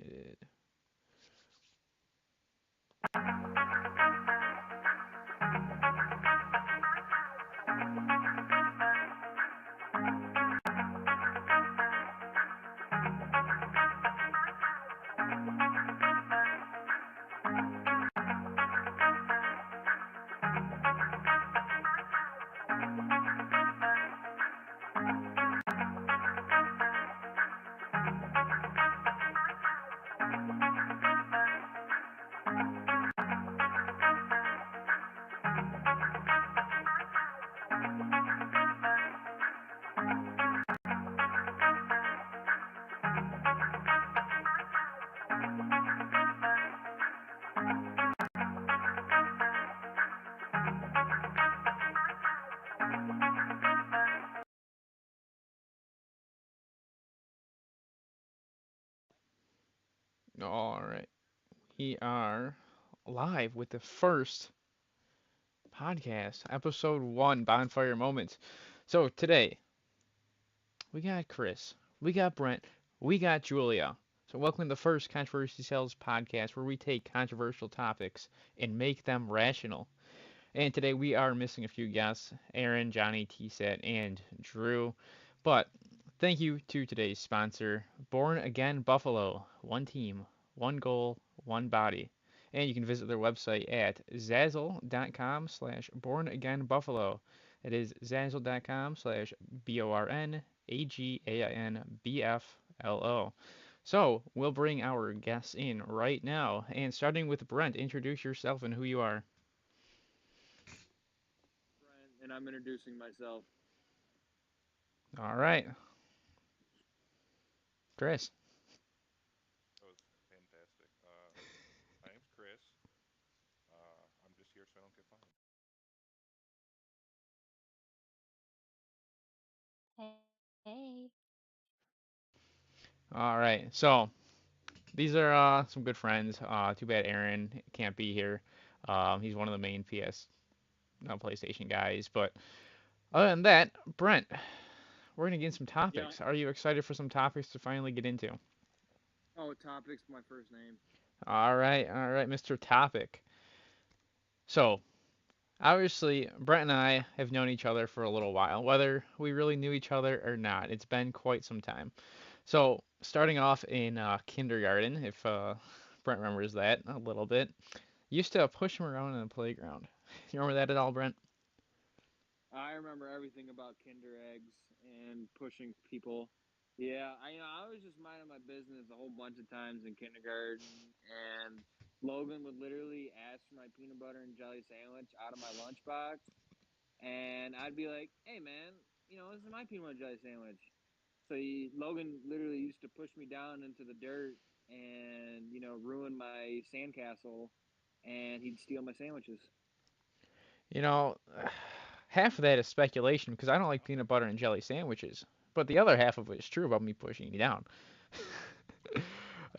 started. All right. We are live with the first podcast, episode 1, Bonfire Moments. So today, we got Chris, we got Brent, we got Julia. So welcome to the first Controversy Sales podcast where we take controversial topics and make them rational. And today we are missing a few guests, Aaron, Johnny, T-Set, and Drew. But thank you to today's sponsor, Born Again Buffalo. One team, one goal, one body. And you can visit their website at zazzle.com/bornagainbuffalo. It is zazzle.com/BORNAGAINBFLO. So we'll bring our guests in right now. And starting with Brent, introduce yourself and who you are. Brent, and I'm introducing myself. All right, Chris. That was fantastic. My name's Chris. I'm just here so I don't get fined. Hey. All right, so these are some good friends. Too bad Aaron can't be here. He's one of the main PS PlayStation guys. But other than that, Brent, we're gonna get some Yeah. topics. Are you excited for some topics to finally get into? Oh, Topic's my first name. All right, Mr. Topic. So obviously, Brent and I have known each other for a little while, whether we really knew each other or not. It's been quite some time. So, starting off in kindergarten, if Brent remembers that a little bit, used to push him around in the playground. You remember that at all, Brent? I remember everything about Kinder eggs and pushing people. Yeah, I was just minding my business a whole bunch of times in kindergarten, and Logan would literally ask for my peanut butter and jelly sandwich out of my lunchbox, and I'd be like, "Hey, man, this is my peanut butter and jelly sandwich." So Logan literally used to push me down into the dirt and ruin my sandcastle, and he'd steal my sandwiches. You know, half of that is speculation because I don't like peanut butter and jelly sandwiches, but the other half of it is true about me pushing you down.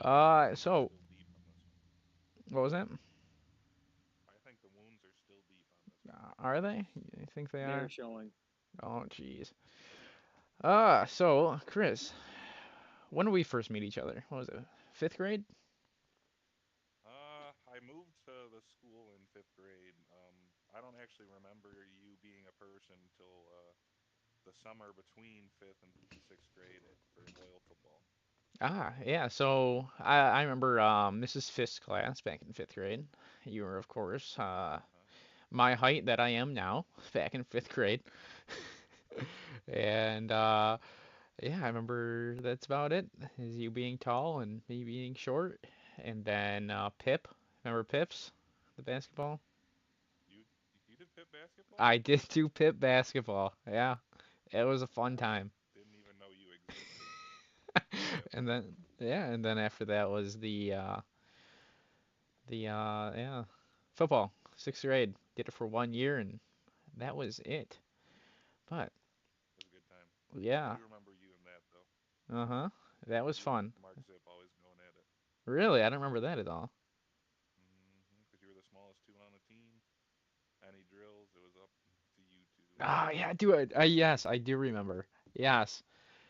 The wounds are So still deep on this one. what was that? I think the wounds are still deep on this one. Are they? You think they They're are? showing. Oh, jeez. So Chris, when did we first meet each other? What was it? Fifth grade? I moved to the school in fifth grade. I don't actually remember you being a person until the summer between fifth and sixth grade for loyal football. Yeah. So I remember Mrs. Fisk's class back in fifth grade. You were, of course, Uh-huh. my height that I am now back in fifth grade. And yeah, I remember that's about it. Is you being tall and me being short. And then Pip. Remember Pips, the basketball? You you did pit basketball? I did do Pip basketball. Yeah, it was a fun I time. didn't even know you existed. That And then yeah, and then after that was the yeah, football, sixth grade. Did it for 1 year, and that was it. But was a good time. I yeah, do remember you in that though. uh-huh, that was You and fun. Mark Zip always going at it. Really, I don't remember that at all. Because you were the smallest two on the team. Any drills, it was up to you two. Ah, yeah, do it. Yes, I do remember. Yes.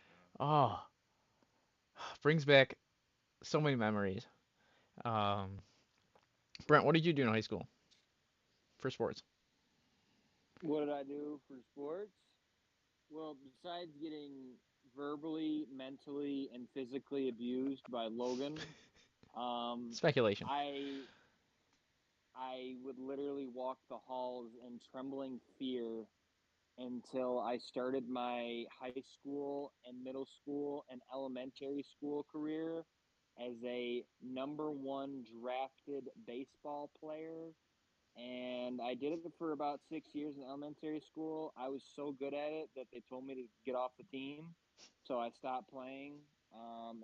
Yeah. Oh, brings back. So many memories. Um, Brent, what did you do in high school for sports? What did I do for sports? Well, besides getting verbally, mentally, and physically abused by Logan, um, Speculation. I I would literally walk the halls in trembling fear until I started my high school and middle school and elementary school career as a number one drafted baseball player. And I did it for about 6 years in elementary school. I was so good at it that they told me to get off the team. So I stopped playing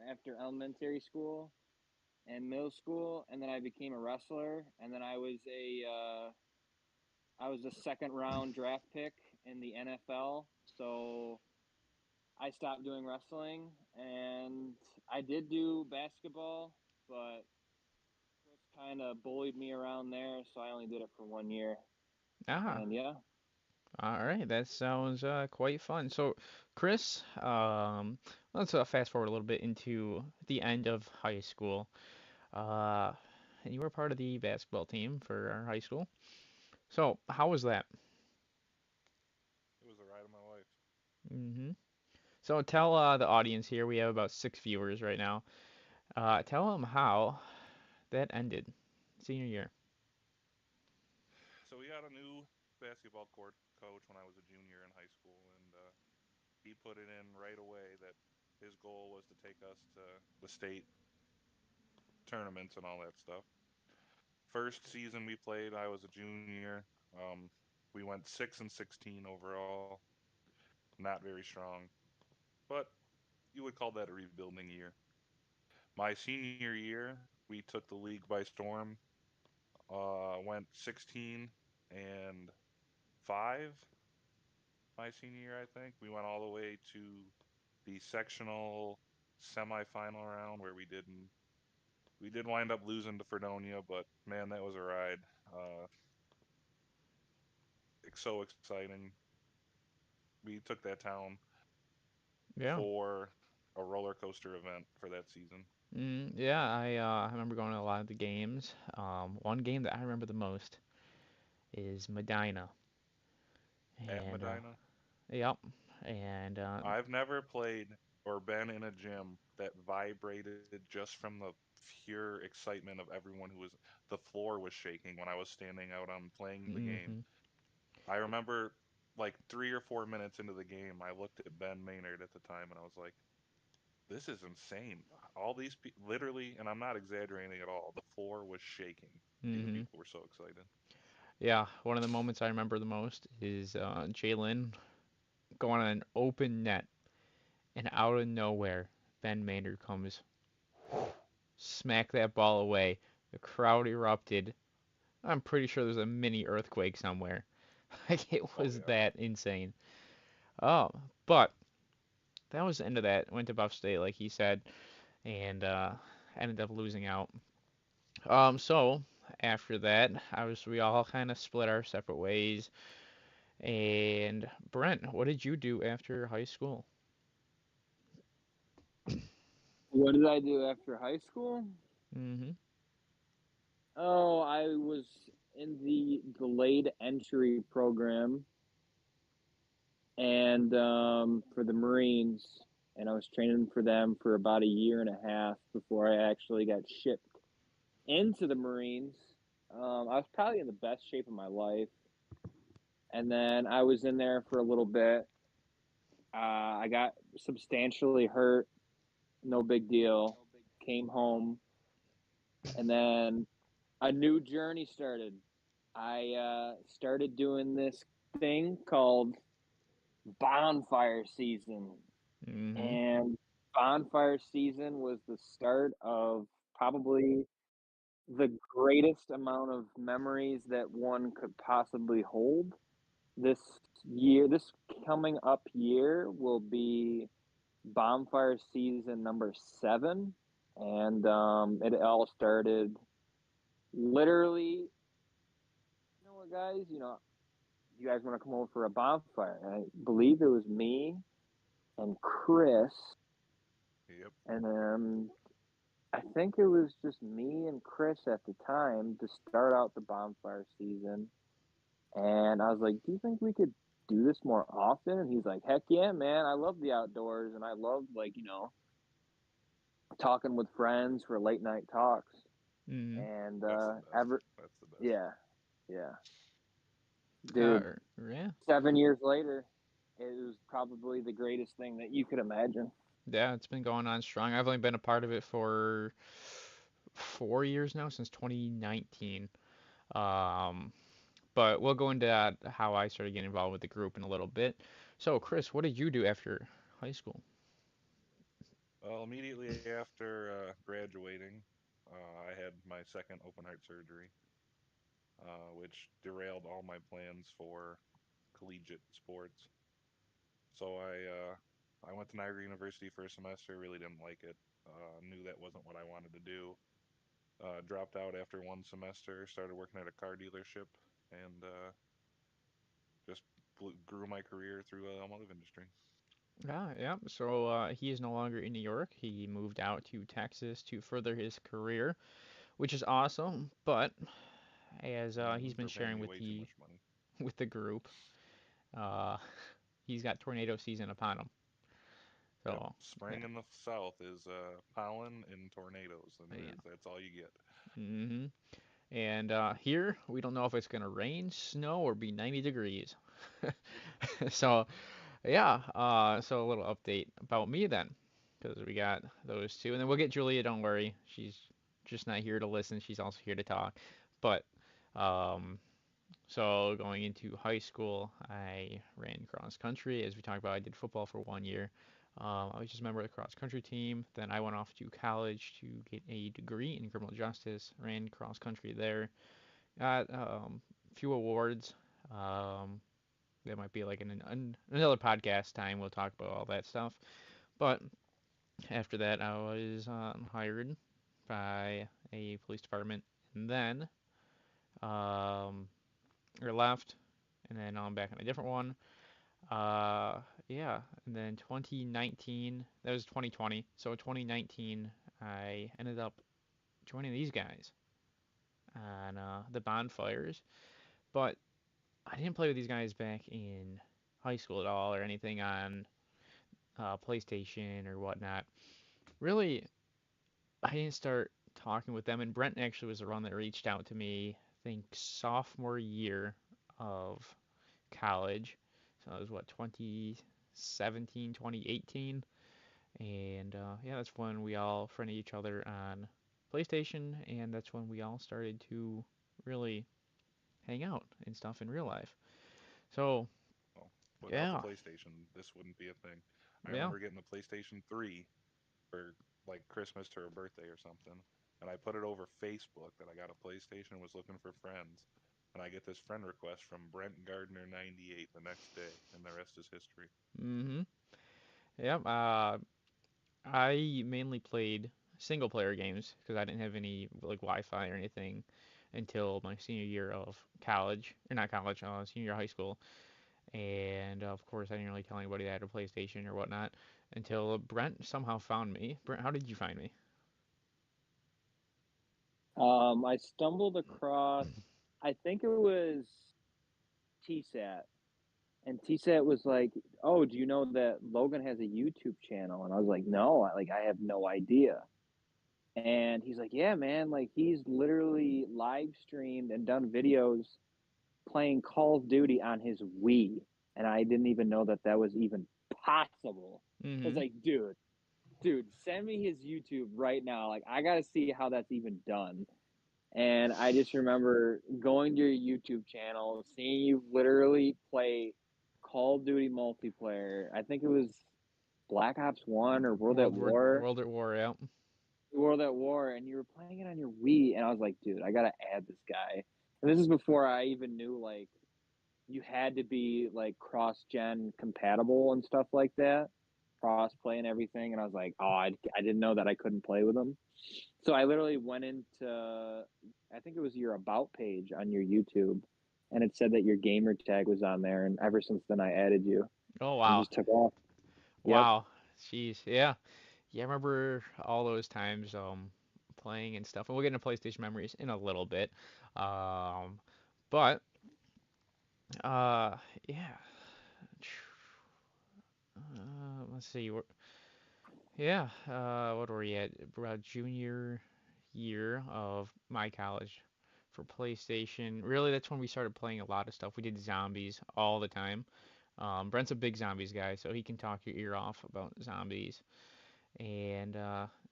after elementary school and middle school, and then I became a wrestler. And then I was a second round draft pick in the NFL. So I stopped doing wrestling, and I did do basketball, but Chris kind of bullied me around there, so I only did it for 1 year. Ah, And yeah, all right. That sounds quite fun. So, Chris, let's fast forward a little bit into the end of high school. Uh, and you were part of the basketball team for our high school. So, how was that? It was the ride of my life. hmm So, tell the audience here, we have about 6 viewers right now. Tell them how that ended senior year. So we got a new basketball court coach when I was a junior in high school, and he put it in right away that his goal was to take us to the state tournaments and all that stuff. First season we played, I was a junior. We went 6-16 overall, not very strong, but you would call that a rebuilding year. My senior year, we took the league by storm. Went 16-5 my senior year, I think. We went all the way to the sectional semifinal round where we did wind up losing to Fredonia, but man, that was a ride. Uh, it's so exciting. We took that town Yeah. for a roller coaster event for that season Yeah, I remember going to a lot of the games. One game that I remember the most is Medina, at and Medina. yep, and I've never played or been in a gym that vibrated just from the pure excitement of everyone who was. The floor was shaking when I was standing out on playing the game. hmm I remember like 3 or 4 minutes into the game, I looked at Ben Maynard at the time and I was like, "This is insane! All these people, literally, and I'm not exaggerating at all. The floor was shaking. These hmm people were so excited." Yeah, one of the moments I remember the most is Jalen going on an open net, and out of nowhere, Ben Maynard comes, smack that ball away. The crowd erupted. I'm pretty sure there's a mini earthquake somewhere. Like it Oh was yeah, that insane. Oh, but that was the end of that. Went to Buff State, like he said, and ended up losing out. So after that, we all kind of split our separate ways. And Brent, what did you do after high school? what did I do after high school? hmm Oh, I was in the delayed entry program and for the Marines, and I was training for them for about a year and a half before I actually got shipped into the Marines. I was probably in the best shape of my life, and then I was in there for a little bit. I got substantially hurt, no big deal. Came home, and then a new journey started. I started doing this thing called Bonfire season, hmm and Bonfire season was the start of probably the greatest amount of memories that one could possibly hold. This coming up year will be Bonfire season number 7, and it all started literally. You know what, guys? You guys want to come over for a bonfire? And I believe it was me and Chris, yep. and I think it was just me and Chris at the time to start out the bonfire season. And I was like, "Do you think we could do this more often?" And he's like, "Heck yeah, man! I love the outdoors, and I love like talking with friends for late night talks." Mm-hmm. And That's the best. ever, That's the best. yeah, yeah, dude. Yeah. 7 years later, it was probably the greatest thing that you could imagine. Yeah, it's been going on strong. I've only been a part of it for 4 years now, since 2019. Um, but we'll go into that, how I started getting involved with the group in a little bit. So, Chris, what did you do after high school? Well, immediately after graduating, I had my second open heart surgery, which derailed all my plans for collegiate sports. So I went to Niagara University for a semester. Really didn't like it. Knew that wasn't what I wanted to do. Dropped out after one semester. Started working at a car dealership, and just grew my career through the automotive industry. Yeah. So he is no longer in New York. He moved out to Texas to further his career, which is awesome. But as he's been They're paying sharing me with way too the much money. with the group, uh, he's got tornado season upon him. Yep, So yeah, spring in the south is pollen and tornadoes, and yeah. that's all you get. hmm And here, we don't know if it's gonna rain, snow, or be 90 degrees. So yeah, so a little update about me then, because we got those two, and then we'll get Julia. Don't worry, she's just not here to listen. She's also here to talk. But um, so going into high school, I ran cross country. As we talked about, I did football for 1 year. I was just a member of the cross country team. Then I went off to college to get a degree in criminal justice. Ran cross country there. Got a few awards. Um, that might be like another podcast time. We'll talk about all that stuff. But after that, I was hired by a police department, and then um, or left, and then I'm back on a different one. Uh, yeah, and then 2019, that was 2020. So 2019, I ended up joining these guys on the bonfires. But I didn't play with these guys back in high school at all, or anything on PlayStation or whatnot. Really, I didn't start talking with them, and Brent actually was the one that reached out to me, I think sophomore year of college. So it was what, 2017, 2018? And yeah, that's when we all friended each other on PlayStation, and that's when we all started to really hang out and stuff in real life. So Well, without the yeah, PlayStation, this wouldn't be a thing. I yeah. remember getting the PlayStation 3 for like Christmas or a birthday or something, and I put it over Facebook that I got a PlayStation and was looking for friends. And I get this friend request from Brent Gardner 98 the next day, and the rest is history. Mm-hmm. Yeah. I mainly played single player games because I didn't have any like Wi-Fi or anything until my senior year of college, or not college, senior year of high school. And of course, I didn't really tell anybody that I had a PlayStation or whatnot until Brent somehow found me. Brent, how did you find me? I stumbled across, I think it was TSAT, and TSAT was like, "Oh, do you know that Logan has a YouTube channel?" And I was like, "No, I have no idea." And he's like, "Yeah, man, like he's literally live streamed and done videos playing Call of Duty on his Wii." And I didn't even know that that was even possible. I was Mm-hmm. like, dude, send me his YouTube right now. Like, I got to see how that's even done. And I just remember going to your YouTube channel, seeing you literally play Call of Duty multiplayer. I think it was Black Ops 1 or World at War. World at War out. World at War, and you were playing it on your Wii. And I was like, dude, I got to add this guy. And this is before I even knew, like, you had to be, like, cross gen compatible and stuff like that, cross play and everything. And I was like, oh, I didn't know that I couldn't play with them. So I literally went into, I think it was your about page on your YouTube, and it said that your gamer tag was on there. And ever since then, I added you Oh and wow, just took off. Yep. wow, jeez, yeah, yeah. I remember all those times. playing and stuff. And we'll get into PlayStation memories in a little bit. Um, but uh, yeah. Let's see. Yeah. What were we at? About junior year of my college for PlayStation. Really, that's when we started playing a lot of stuff. We did zombies all the time. Brent's a big zombies guy, so he can talk your ear off about zombies. And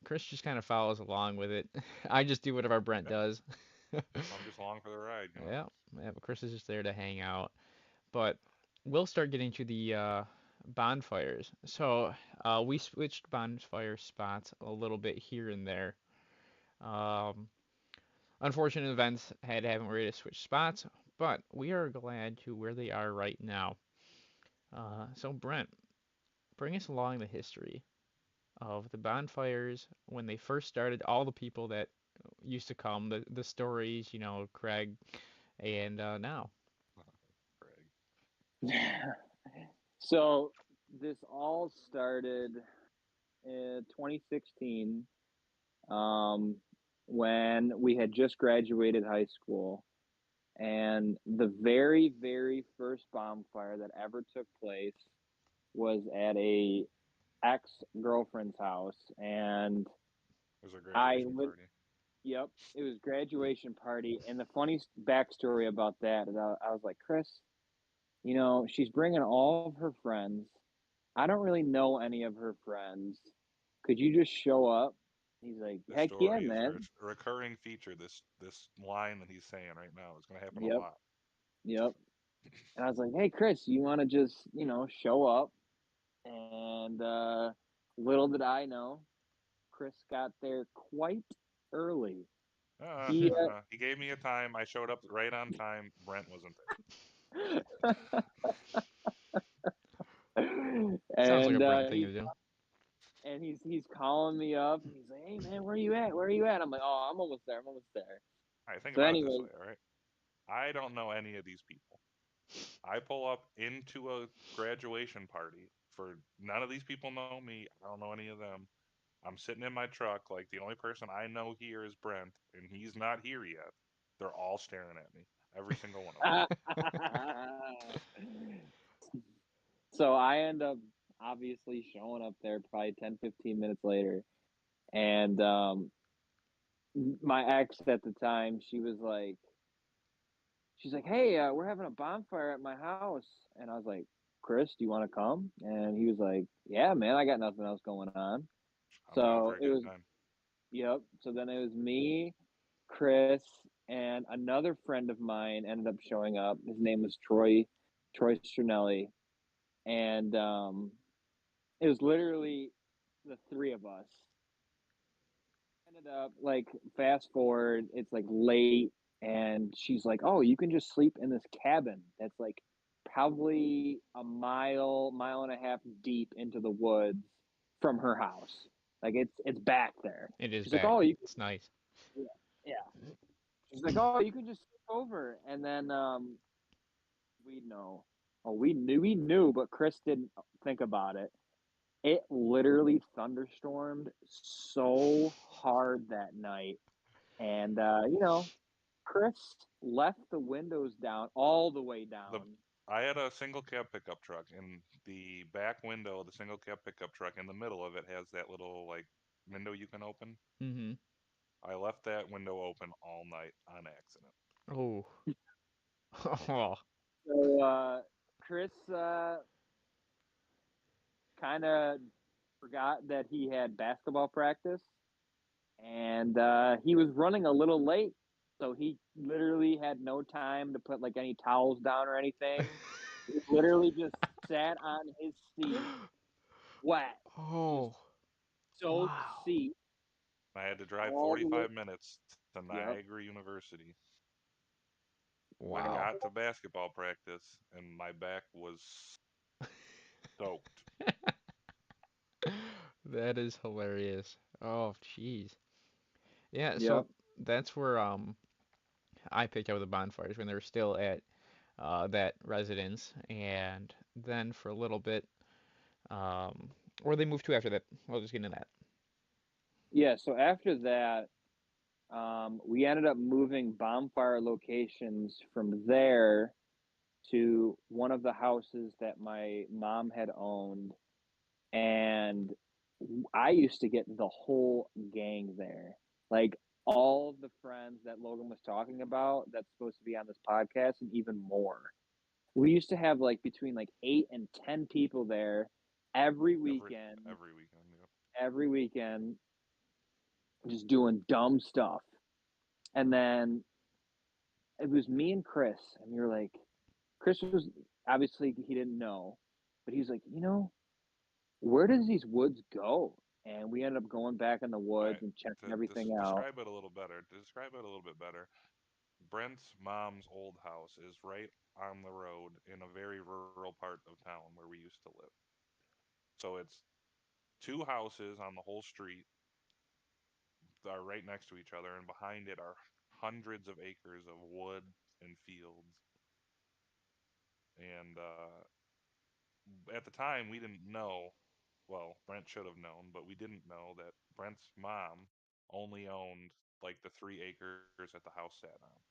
Chris just kind of follows along with it. I just do whatever Brent Yeah, does. I'm just along for the ride, you know. Yeah, yeah, but Chris is just there to hang out. But we'll start getting to the bonfires. So we switched bonfire spots a little bit here and there. Um, Unfortunate events had haven't ready to switch spots, but we are glad to where they are right now. So Brent, bring us along the history of the bonfires when they first started, all the people that used to come, the stories, Craig, and now. Craig. So this all started in 2016, um, when we had just graduated high school, and the very, very first bonfire that ever took place was at a ex girlfriend's house, and It was a I graduation lit. party. Yep, it was graduation party, and the funny backstory about that is I was like, Chris, she's bringing all of her friends. I don't really know any of her friends. Could you just show up? He's like, This heck yeah, story is a man. recurring feature. This line that he's saying right now is going to happen a Yep, lot. yep. And I was like, hey, Chris, you want to just, show up? And little did I know, Chris got there quite early. He, He gave me a time. I showed up right on time. Brent wasn't Sounds like a and Brent thing to do. he's calling me up, and he's like, hey, man, where you at? Where are you at? I'm like, oh, I'm almost there. I'm almost there. there. All right, think So about it this anyway, way, all right? I don't know any of these people. I pull up into a graduation party for none of these people know me. I don't know any of them. I'm sitting in my truck like the only person I know here is Brent, and he's not here yet. They're all staring at me, every single one of them. so I end up obviously showing up there probably 10, 15 minutes later. And my ex at the time, she's like, hey, we're having a bonfire at my house. And I was like, Chris, do you want to come? And he was like, yeah, man, I got nothing else going on. I'm down So for a it good was, time. yep. So then it was me, Chris, and another friend of mine ended up showing up. His name was Troy Strinelli. And it was literally the three of us. Ended up like fast forward, it's like late, and she's like, "Oh, you can just sleep in this cabin that's like probably a mile and a half deep into the woods from her house. Like it's back there." It is She's like, back. "Oh, you It's nice. can, yeah." She's like, "Oh, you can just sleep over." And then we know, oh, we knew, but Chris didn't think about it. It literally thunderstormed so hard that night, and Chris left the windows down all the way The down. I had a single cab pickup truck, and the back window of the single cab pickup truck in the middle of it has that little like window you can open. Mm-hmm. I left that window open all night on accident. Oh. Oh. So Chris kind of forgot that he had basketball practice, and he was running a little late, so he literally had no time to put like any towels down or anything. He literally just sat on his seat, wet, just Oh. soaked Wow. seat I had to drive all the way. 45 minutes to Yep. Niagara University. Went Wow. got to basketball practice, and my back was soaked. That is hilarious. Oh, jeez. Yeah, Yep. so that's where I picked up the bonfires when they were still at that residence, and then for a little bit, um, or they moved to after that. We'll just get into that. Yeah. So after that, We ended up moving Bonfire locations from there to one of the houses that my mom had owned, and I used to get the whole gang there. Like all of the friends that Logan was talking about that's supposed to be on this podcast and even more. We used to have like between like 8 and 10 people there every Every weekend, every weekend. Yep. every weekend just doing dumb stuff. And then it was me and Chris, and we were like, Chris was obviously he didn't know, but he was like, where does these woods go? And we ended up going back in the All right. woods and checking everything out. Describe it a little better. Describe it a little bit better. Brent's mom's old house is right on the road in a very rural part of town where we used to live. So it's two houses on the whole street that are right next to each other, and behind it are hundreds of acres of wood and fields. And at the time, we didn't know. Well, Brent should have known, but we didn't know that Brent's mom only owned like the 3 acres that the house sat on,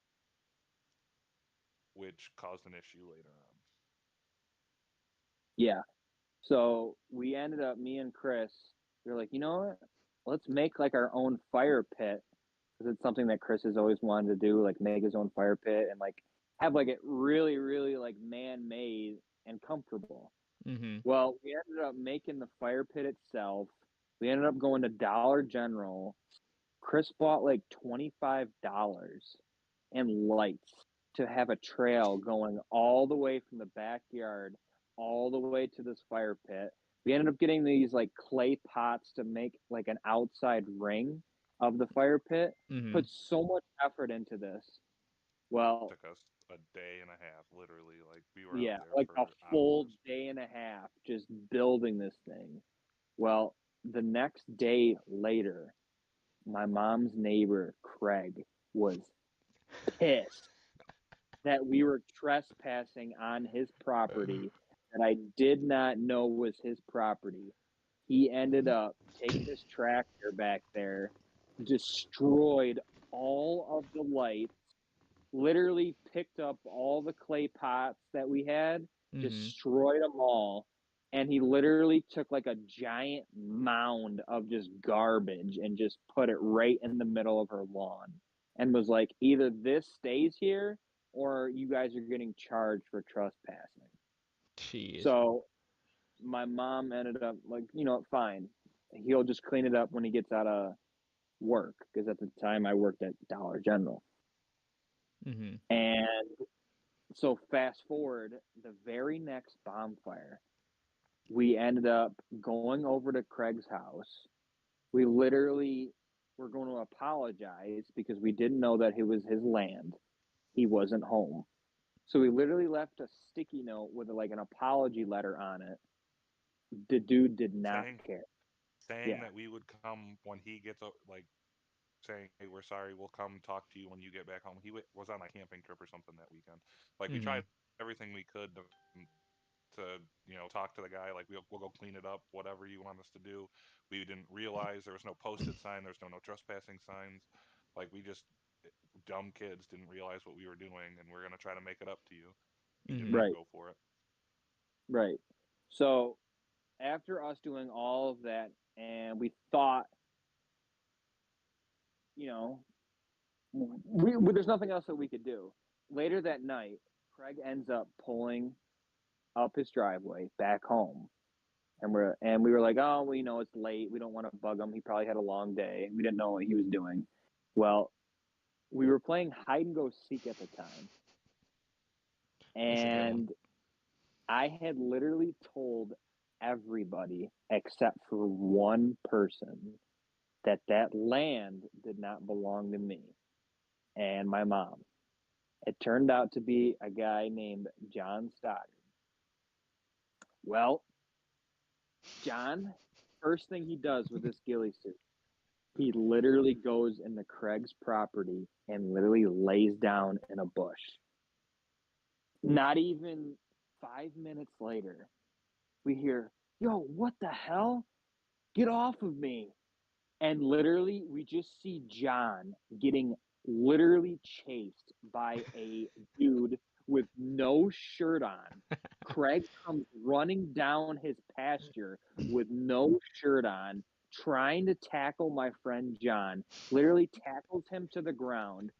which caused an issue later on. Yeah. So we ended up, me and Chris, we were like, you know what? Let's make like our own fire pit because it's something that Chris has always wanted to do, like make his own fire pit and like have like it really, really like man made and comfortable. Mhm. Well, we ended up making the fire pit itself. We ended up going to Dollar General. Chris bought like $25 and lights to have a trail going all the way from the backyard all the way to this fire pit. We ended up getting these like clay pots to make like an outside ring of the fire pit. Mhm. Put so much effort into this. Well, Took us a day and a half, literally. Like we were out yeah, there like a for full hours. day and a half just building this thing. Well, the next day later, my mom's neighbor, Craig, was pissed that we were trespassing on his property that I did not know was his property. He ended up taking his tractor back there, destroyed all of the lights, literally picked up all the clay pots that we had, Mhm. destroyed them all, and he literally took like a giant mound of just garbage and just put it right in the middle of her lawn and was like, either this stays here or you guys are getting charged for trespassing. Jeez. So my mom ended up like, fine. He'll just clean it up when he gets out of work because at the time I worked at Dollar General. Mhm. And so fast forward, the very next bonfire, we ended up going over to Craig's house. We literally were going to apologize because we didn't know that it was his land. He wasn't home. So we literally left a sticky note with like an apology letter on it. The dude did not saying care. saying Yeah. that we would come when he gets like saying, "Hey, we're sorry. We'll come talk to you when you get back home." He was on a camping trip or something that weekend. Like we Mhm. tried everything we could to talk to the guy. Like we'll go clean it up, whatever you want us to do. We didn't realize there was no posted sign. There's no trespassing signs. Like we just dumb kids didn't realize what we were doing, and we're gonna try to make it up to you. He did Mhm. not Right. go for it. Right. So after us doing all of that, and we thought, you know, there's nothing else that we could do. Later that night, Craig ends up pulling up his driveway back home, and we were like, oh, well, it's late. We don't want to bug him. He probably had a long day. We didn't know what he was doing. Well, we were playing hide and go seek at the time, That's a good one. and I had literally told everybody except for one person that that land did not belong to me and my mom. It turned out to be a guy named John Stoddard. Well, John, first thing he does with this ghillie suit, he literally goes into Craig's property and literally lays down in a bush. Not even 5 minutes later, we hear, yo, what the hell? Get off of me. And literally, we just see John getting literally chased by a dude with no shirt on. Craig comes running down his pasture with no shirt on, trying to tackle my friend John, literally tackles him to the ground,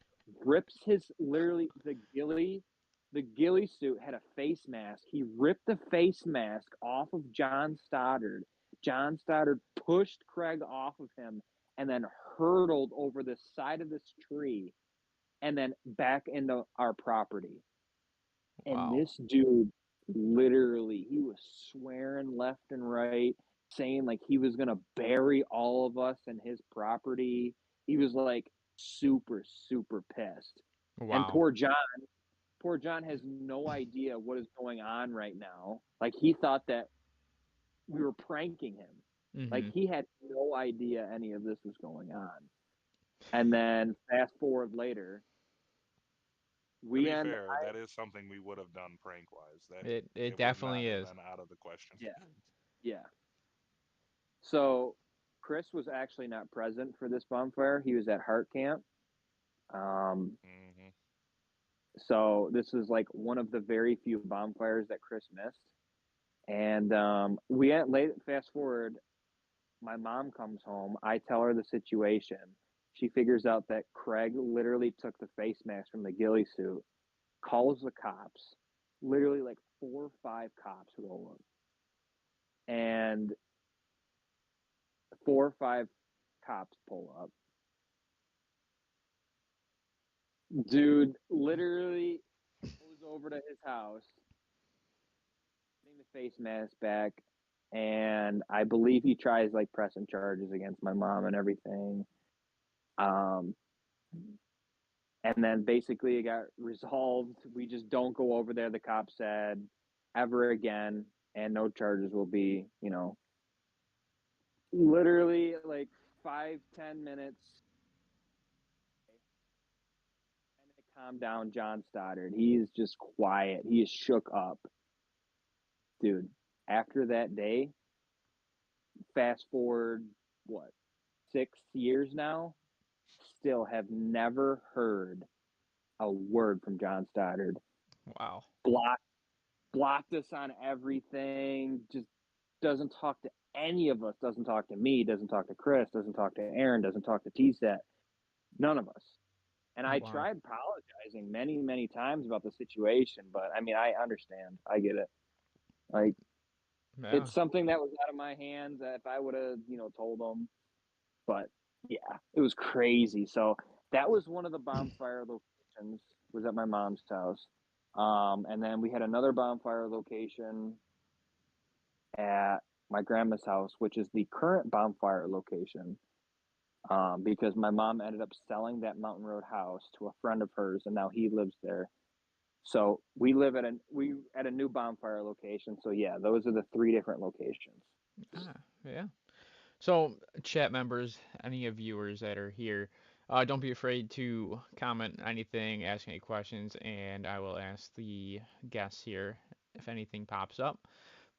rips his literally the ghillie suit had a face mask. He ripped the face mask off of John Stoddard. John Stoddard pushed Craig off of him and then hurtled over the side of this tree and then back into our property. And Wow. this dude literally, he was swearing left and right, saying like he was going to bury all of us in his property. He was like super, super pissed. And Wow. poor John has no idea what is going on right now. Like he thought that we were pranking him. Like Mm-hmm. he had no idea any of this was going on. And then fast forward later, To we be end. fair, that is something we would have done prank wise. That It it would not definitely have is. been out of the question. Yeah, yeah. So Chris was actually not present for this bonfire. He was at Heart Camp. Um, Hmm. so this was like one of the very few bonfires that Chris missed. And we had late. Fast forward, my mom comes home. I tell her the situation. She figures out that Craig literally took the face mask from the ghillie suit, calls the cops. Literally, like 4 or 5 cops roll up, and 4 or 5 cops pull up. Dude literally goes over to his house, getting the face mask back, and I believe he tries like pressing charges against my mom and everything. Um, and then basically it got resolved. We just don't go over there. The cop said ever again, and no charges will be, literally like 5-10 minutes. And to calm down John Stoddard. He is just quiet. He is shook up, dude. After that day, fast forward what 6 years now, still have never heard a word from John Stoddard. Wow. Blocked blocked us on everything. Just doesn't talk to any of us. Doesn't talk to me. Doesn't talk to Chris. Doesn't talk to Aaron. Doesn't talk to T-Set. None of us. And Oh, I wow. tried apologizing many, many times about the situation, but I mean, I understand. I get it. Like, Yeah. it's something that was out of my hands. If I would have, told them, but yeah, it was crazy. So that was one of the bonfire locations. Was at my mom's house, and then we had another bonfire location at my grandma's house, which is the current bonfire location. Because my mom ended up selling that Mountain Road house to a friend of hers, and now he lives there. So we at a new bonfire location. So yeah, those are the three different locations. Ah, yeah. So, chat members, any of viewers that are here, don't be afraid to comment anything, ask any questions, and I will ask the guests here if anything pops up.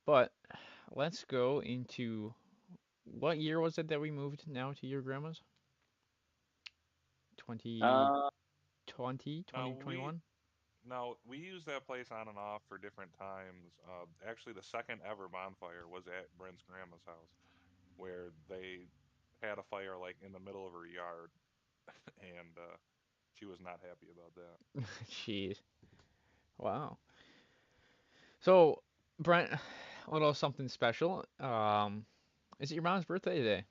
But let's go into what year was it that we moved now to your grandma's? 2020, Uh, now 2021? we used that place on and off for different times. Actually, the second ever bonfire was at Brent's grandma's house, where they had a fire like in the middle of her yard, and she was not happy about that. Jeez. Wow. So, Brent, a little something special. Is it your mom's birthday today?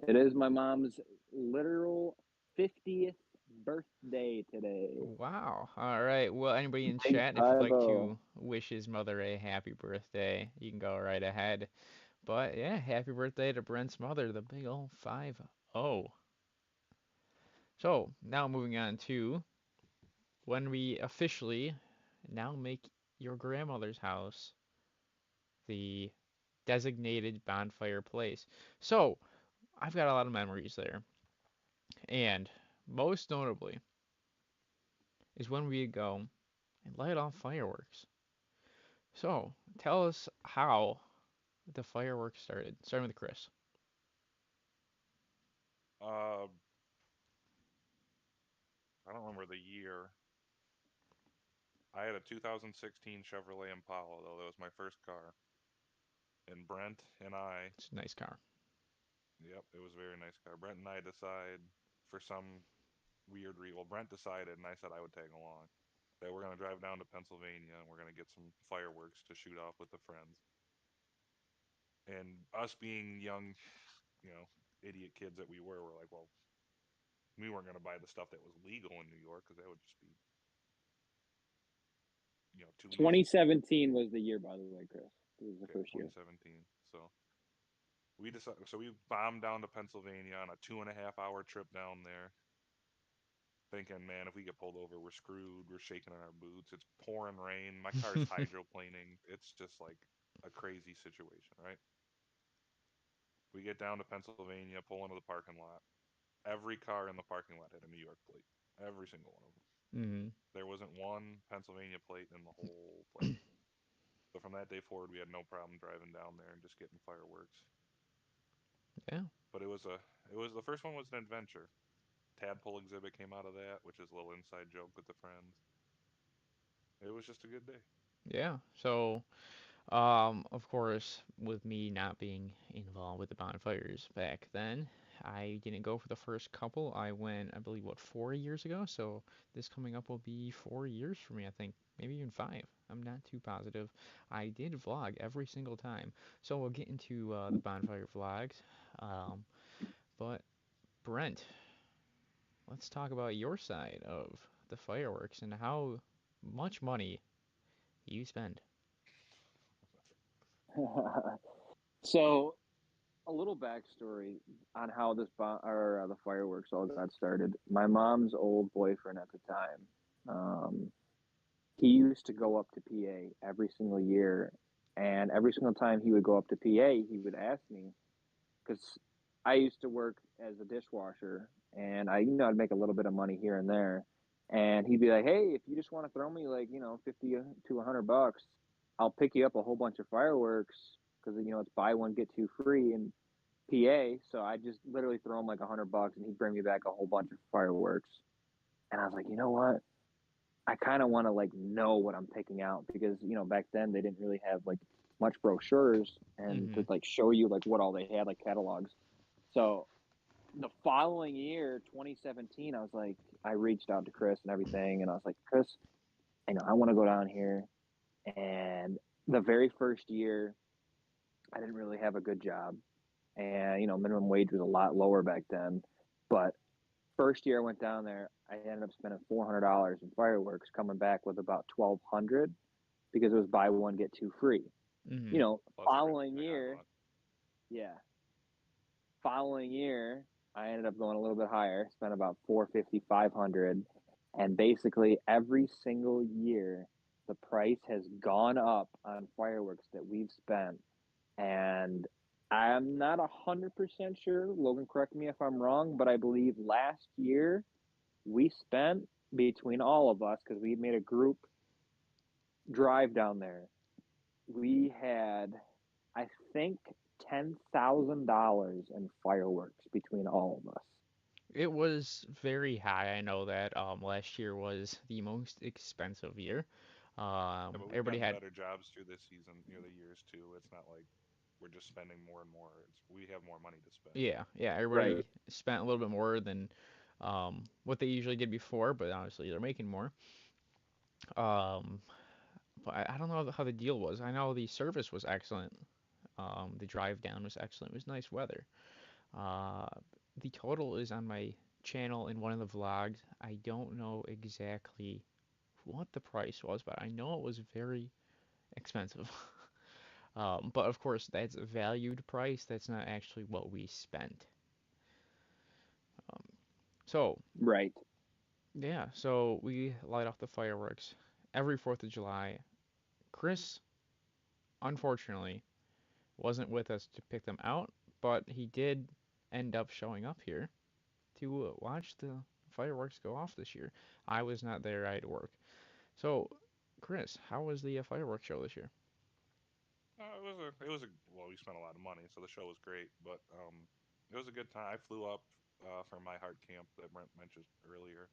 it is my mom's literal 50th birthday today. Wow. All right. Well, anybody in Big chat, if you'd five like zero. to wish his mother a happy birthday, you can go right ahead. But yeah, happy birthday to Brent's mother, the big old 5-0. So now moving on to when we officially now make your grandmother's house the designated bonfire place. So I've got a lot of memories there, and most notably is when we go and light off fireworks. So tell us how the fireworks started, starting with Chris. Uh, I don't remember the year. I had a 2016 Chevrolet Impala though. That was my first car. And Brent and I, It's a nice car. yep, it was a very nice car. Brent and I decide for some weird reason. Well, Brent decided, and I said I would tag along. That we're gonna drive down to Pennsylvania and we're gonna get some fireworks to shoot off with the friends. And us being young, you know, idiot kids that we were like, well, we weren't gonna buy the stuff that was legal in New York because that would just be, too easy. 2017 was the year, by the way, Chris. It was the Okay, first year. 2017. So we decided. So we bombed down to Pennsylvania on a 2.5 hour trip down there, thinking, man, if we get pulled over, we're screwed. We're shaking in our boots. It's pouring rain. My car's hydroplaning. It's just like a crazy situation, right? We get down to Pennsylvania, pull into the parking lot. Every car in the parking lot had a New York plate. Every single one of them. Hmm. There wasn't one Pennsylvania plate in the whole place. So from that day forward, we had no problem driving down there and just getting fireworks. Yeah. But it was the first one was an adventure. Tadpole exhibit came out of that, which is a little inside joke with the friends. It was just a good day. Yeah. So, of course, with me not being involved with the bonfires back then, I didn't go for the first couple. I went, I believe, what, 4 years ago? So this coming up will be 4 years for me, I think. Maybe even five. I'm not too positive. I did vlog every single time. So we'll get into the bonfire vlogs. Um, but Brent, let's talk about your side of the fireworks and how much money you spend. So, a little backstory on how the fireworks all got started. My mom's old boyfriend at the time, he used to go up to PA every single year, and every single time he would go up to PA, he would ask me because I used to work as a dishwasher, and I'd make a little bit of money here and there, and he'd be like, "Hey, if you just want to throw me like 50 to $100, I'll pick you up a whole bunch of fireworks because it's buy one get two free in PA." So I just literally throw him like $100, and he'd bring me back a whole bunch of fireworks, and I was like, you know what? I kind of want to like know what I'm picking out because back then they didn't really have like much brochures and Hmm. to like show you like what all they had like catalogs. So the following year, 2017, I reached out to Chris and everything, and I was like, Chris, I want to go down here. And the very first year, I didn't really have a good job, and minimum wage was a lot lower back then. But first year I went down there, I ended up spending $400 in fireworks, coming back with about 1,200 because it was buy one get two free. Hmm. Plus Following everything I year, bought. yeah, following year, I ended up going a little bit higher, spent about 450, 500, and basically every single year the price has gone up on fireworks that we've spent, and I'm not 100% sure. Logan, correct me if I'm wrong, but I believe last year we spent between all of us because we made a group drive down there. We had, I think, $10,000 in fireworks between all of us. It was very high. I know that last year was the most expensive year. Yeah, but we've Everybody gotten had, better jobs through this season, the years too. It's not like we're just spending more and more. We have more money to spend. yeah, Right. everybody spent a little bit more than what they usually did before, but honestly, they're making more. Um, but I don't know how the deal was. I know the service was excellent. The drive down was excellent. It was nice weather. Uh, the total is on my channel in one of the vlogs. I don't know exactly what the price was, but I know it was very expensive. But of course, that's a valued price. That's not actually what we spent. Um, so, Right. yeah, so we light off the fireworks every 4th of July. Chris, unfortunately, wasn't with us to pick them out, but he did end up showing up here to watch the fireworks go off this year. I was not there, I had to work. So, Chris, how was the fireworks show this year? It was a well, we spent a lot of money, so the show was great, but it was a good time. I flew up. for my heart camp that Brent mentioned earlier,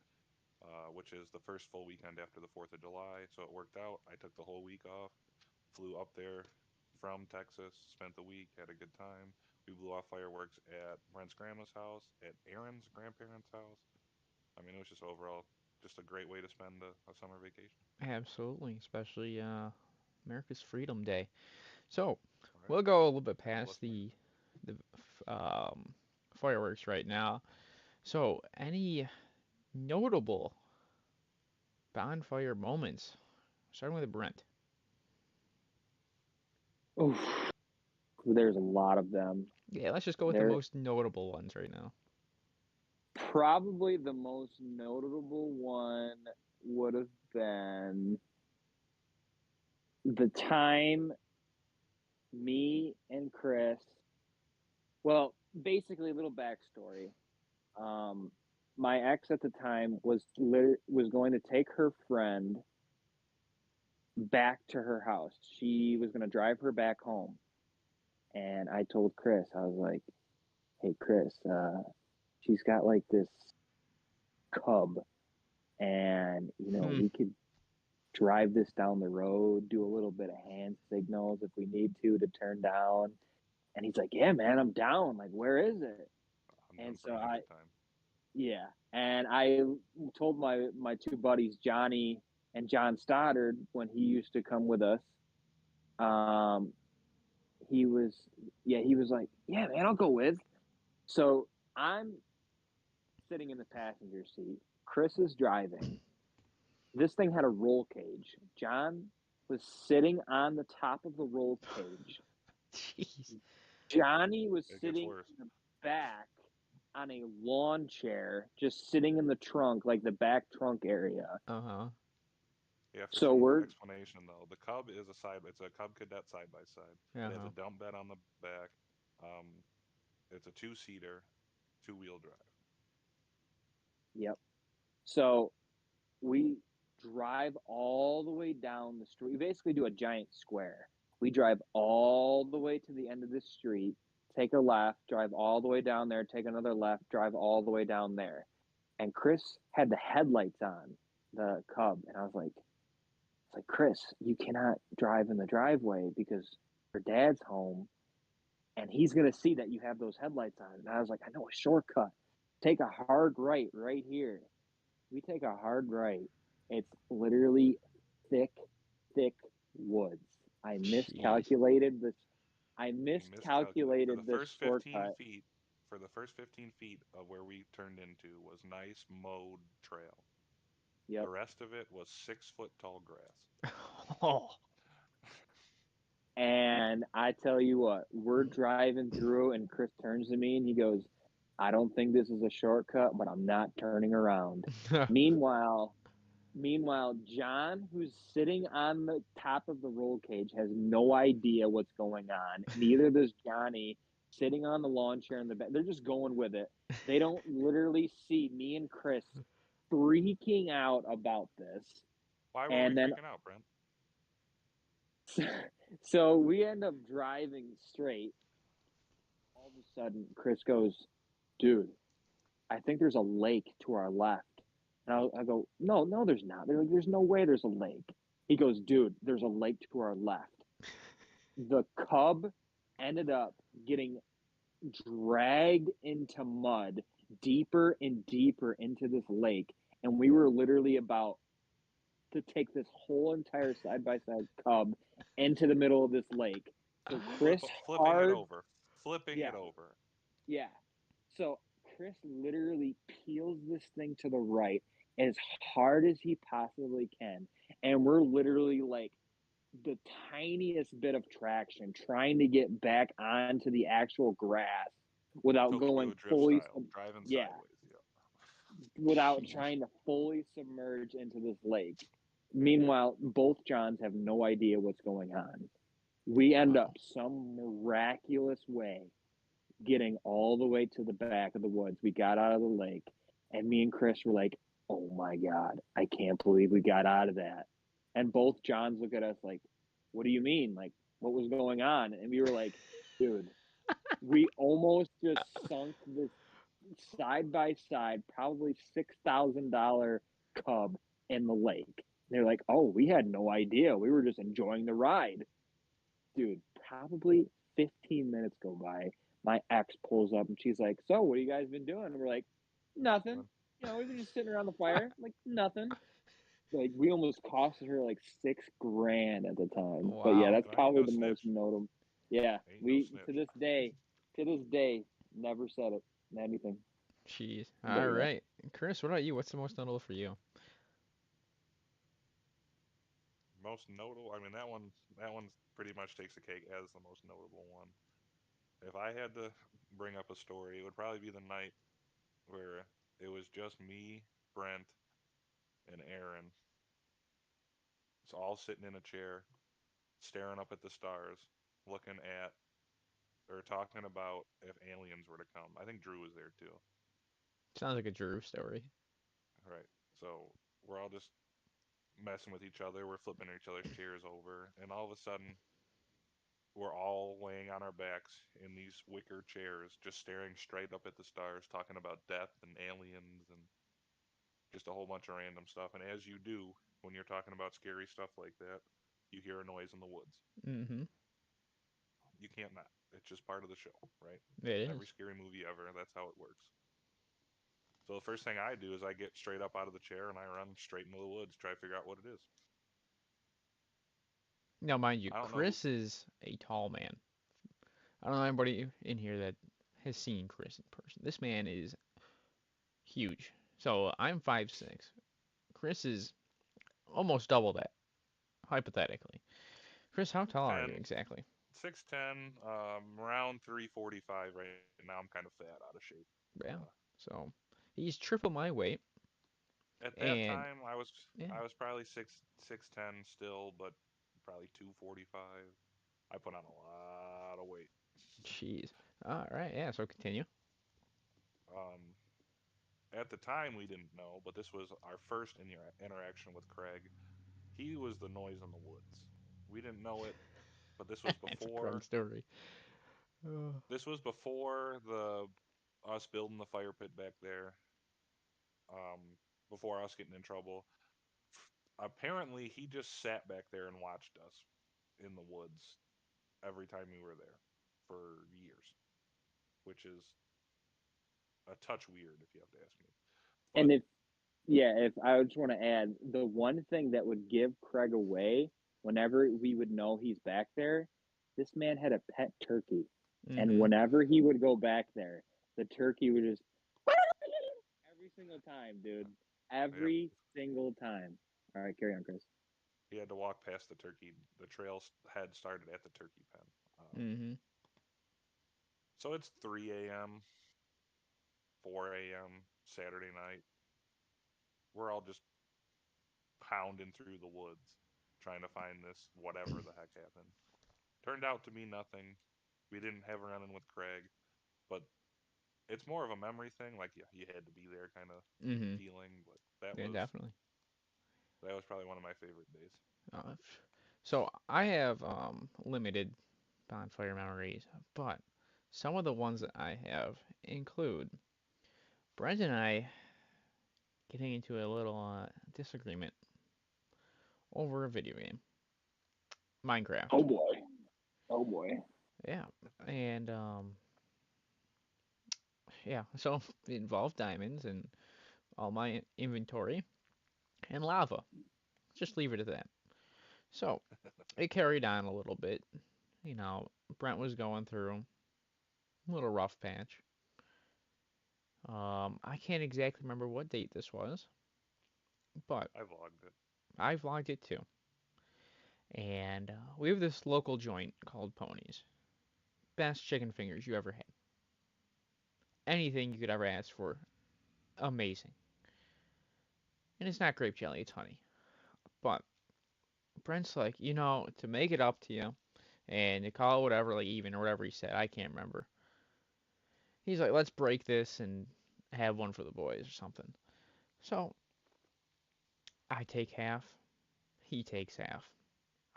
which is the first full weekend after the 4th of July. So it worked out. I took the whole week off, flew up there from Texas, spent the week, had a good time. We blew off fireworks at Brent's grandma's house, at Aaron's grandparents' house. I mean, it was just overall just a great way to spend a summer vacation. Absolutely, especially America's Freedom Day. So All right. we'll go a little bit On the past list, Mike. the fireworks right now. So any notable bonfire moments? Starting with Brent. Oof, there's a lot of them. Yeah, let's just go with the There, most notable ones right now. probably the most notable one would have been the time me and Chris. Well, basically, a little backstory. Um, my ex at the time was going to take her friend back to her house. She was going to drive her back home, and I told Chris, I was like, "Hey, Chris, she's got like this cub, and Hmm. we could drive this down the road, do a little bit of hand signals if we need to turn down." And he's like, "Yeah, man, I'm down. Like, where is it?" I'm And down so for any good time. yeah, and I told my two buddies, Johnny and John Stoddard, when he used to come with us. Um, he was, yeah, he was like, "Yeah, man, I'll go with." So I'm sitting in the passenger seat. Chris is driving. This thing had a roll cage. John was sitting on the top of the roll cage. Jeez. Johnny was It gets sitting worse. in the back on a lawn chair, just sitting in the trunk, like the back trunk area. Uh-huh. Yeah, for So some we're, explanation though, the Cub is a side. It's a Cub Cadet side by side. It has a Uh-huh. dump bed on the back. Um, it's a two-seater, two-wheel drive. yep. So we drive all the way down the street. We basically do a giant square. We drive all the way to the end of the street, take a left, drive all the way down there, take another left, drive all the way down there. And Chris had the headlights on the Cub, and I was like, "It's like Chris, you cannot drive in the driveway because your dad's home, and he's gonna see that you have those headlights on." And I was like, "I know a shortcut. Take a hard right here." We take a hard right. It's literally thick, thick woods. I Jeez. miscalculated this. I You miscalculated. For the miscalculated this first 15 shortcut. feet, for the first 15 feet of where we turned into was nice mowed trail. The Yep. rest of it was 6 foot tall grass. Oh. And I tell you what, we're driving through, and Chris turns to me and he goes, "I don't think this is a shortcut, but I'm not turning around." Meanwhile, Meanwhile, John, who's sitting on the top of the roll cage, has no idea what's going on. Neither does Johnny, sitting on the lawn chair in the back. They're just going with it. They don't literally see me and Chris freaking out about this. Why were we And then, freaking out, Brent? so we end up driving straight. All of a sudden, Chris goes, "Dude, I think there's a lake to our left." And I go, "No, no, there's not." They're like, "There's no way there's a lake." He goes, "Dude, there's a lake to our left." The Cub ended up getting dragged into mud deeper and deeper into this lake. And we were literally about to take this whole entire side by side Cub into the middle of this lake. So Chris Flipping it hard, over. Flipping yeah, it over. yeah. So Chris literally peels this thing to the right as hard as he possibly can. And we're literally like the tiniest bit of traction trying to get back onto the actual grass without going Tokyo Drift fully, style. Driving yeah, sideways. Yeah. without Jeez. trying to fully submerge into this lake. Meanwhile, both Johns have no idea what's going on. We end up Wow. some miraculous way getting all the way to the back of the woods. We got out of the lake, and me and Chris were like, "Oh my God, I can't believe we got out of that." And both Johns look at us like, "What do you mean? Like, what was going on?" And we were like, "Dude, we almost just sunk this. side by side, probably $6,000 cub in the lake. They're like, oh, we had no idea. We were just enjoying the ride. Dude, probably 15 minutes go by. My ex pulls up and she's like, so what have you guys been doing? And we're like, nothing. Nothing. We've been just sitting around the fire. Like, nothing. Like, we almost costed her like 6 grand at the time. But yeah, Wow. that's I ain't probably no the most snitch. notable. Yeah, Ain't no we snitch. to this day never said it, anything. Jeez. But All yeah. right. Chris, what about you? What's the most notable for you? Most notable. I mean, that one pretty much takes the cake as the most notable one. If I had to bring up a story, it would probably be the night where it was just me, Brent, and Aaron. It's all sitting in a chair, staring up at the stars, looking at or talking about if aliens were to come. I think Drew was there too. Sounds like a Drew story. Right. So we're all just messing with each other. We're flipping each other's chairs over, and all of a sudden, we're all laying on our backs in these wicker chairs, just staring straight up at the stars, talking about death and aliens and just a whole bunch of random stuff. And as you do when you're talking about scary stuff like that, you hear a noise in the woods. Mm-hmm. You can't not. It's just part of the show, right? It Every is. scary movie ever, that's how it works. So the first thing I do is I get straight up out of the chair and I run straight into the woods, try to figure out what it is. Now, mind you, I don't know who. Chris is a tall man. I don't know anybody in here that has seen Chris in person. This man is huge. So I'm 5'6". Chris is almost double that, hypothetically. Chris, how tall are you 6'10", exactly? 6'10", around 345 right now. I'm kind of fat, out of shape. Uh, Yeah. So he's triple my weight, at that and time, I was yeah, I was probably 6'10" still, but probably 245. I put on a lot of weight. jeez. All right, yeah. So continue. Um, at the time, we didn't know, but this was our first interaction with Craig. He was the noise in the woods. We didn't know it, but That's a Craig story. Oh. this was before the us building the fire pit back there. Before us getting in trouble. Apparently, he just sat back there and watched us in the woods every time we were there for years, which is a touch weird if you have to ask me. But And if I just want to add, the one thing that would give Craig away whenever we would know he's back there, this man had a pet turkey. And Mm-hmm. whenever he would go back there, the turkey would just every single time, dude. yep, Every single time. All right, carry on, Chris. he had to walk past the turkey. The trail had started at the turkey pen. Mm-hmm. So it's 3 a.m., 4 a.m. Saturday night. We're all just pounding through the woods trying to find this whatever the heck happened. Turned out to be nothing. We didn't have a run in with Craig, but it's more of a memory thing. Like, yeah, you had to be there kind of Mm-hmm. feeling. But that Yeah, was definitely. that was probably one of my favorite days. Uh, so I have limited bonfire memories, but some of the ones that I have include Brent and I getting into a little disagreement over a video game, Minecraft. Oh boy. Oh boy. Yeah, and yeah, so it involved diamonds and all my inventory and lava. Just leave it at that. So it carried on a little bit. You know, Brent was going through a little rough patch. I can't exactly remember what date this was, but I vlogged it. I vlogged it too. And we have this local joint called Ponies. Best chicken fingers you ever had. Anything you could ever ask for. Amazing. And it's not grape jelly, it's honey. But Brent's like, to make it up to you and to call it whatever, like even or whatever he said, I can't remember. He's like, let's break this and have one for the boys or something. So I take half, he takes half.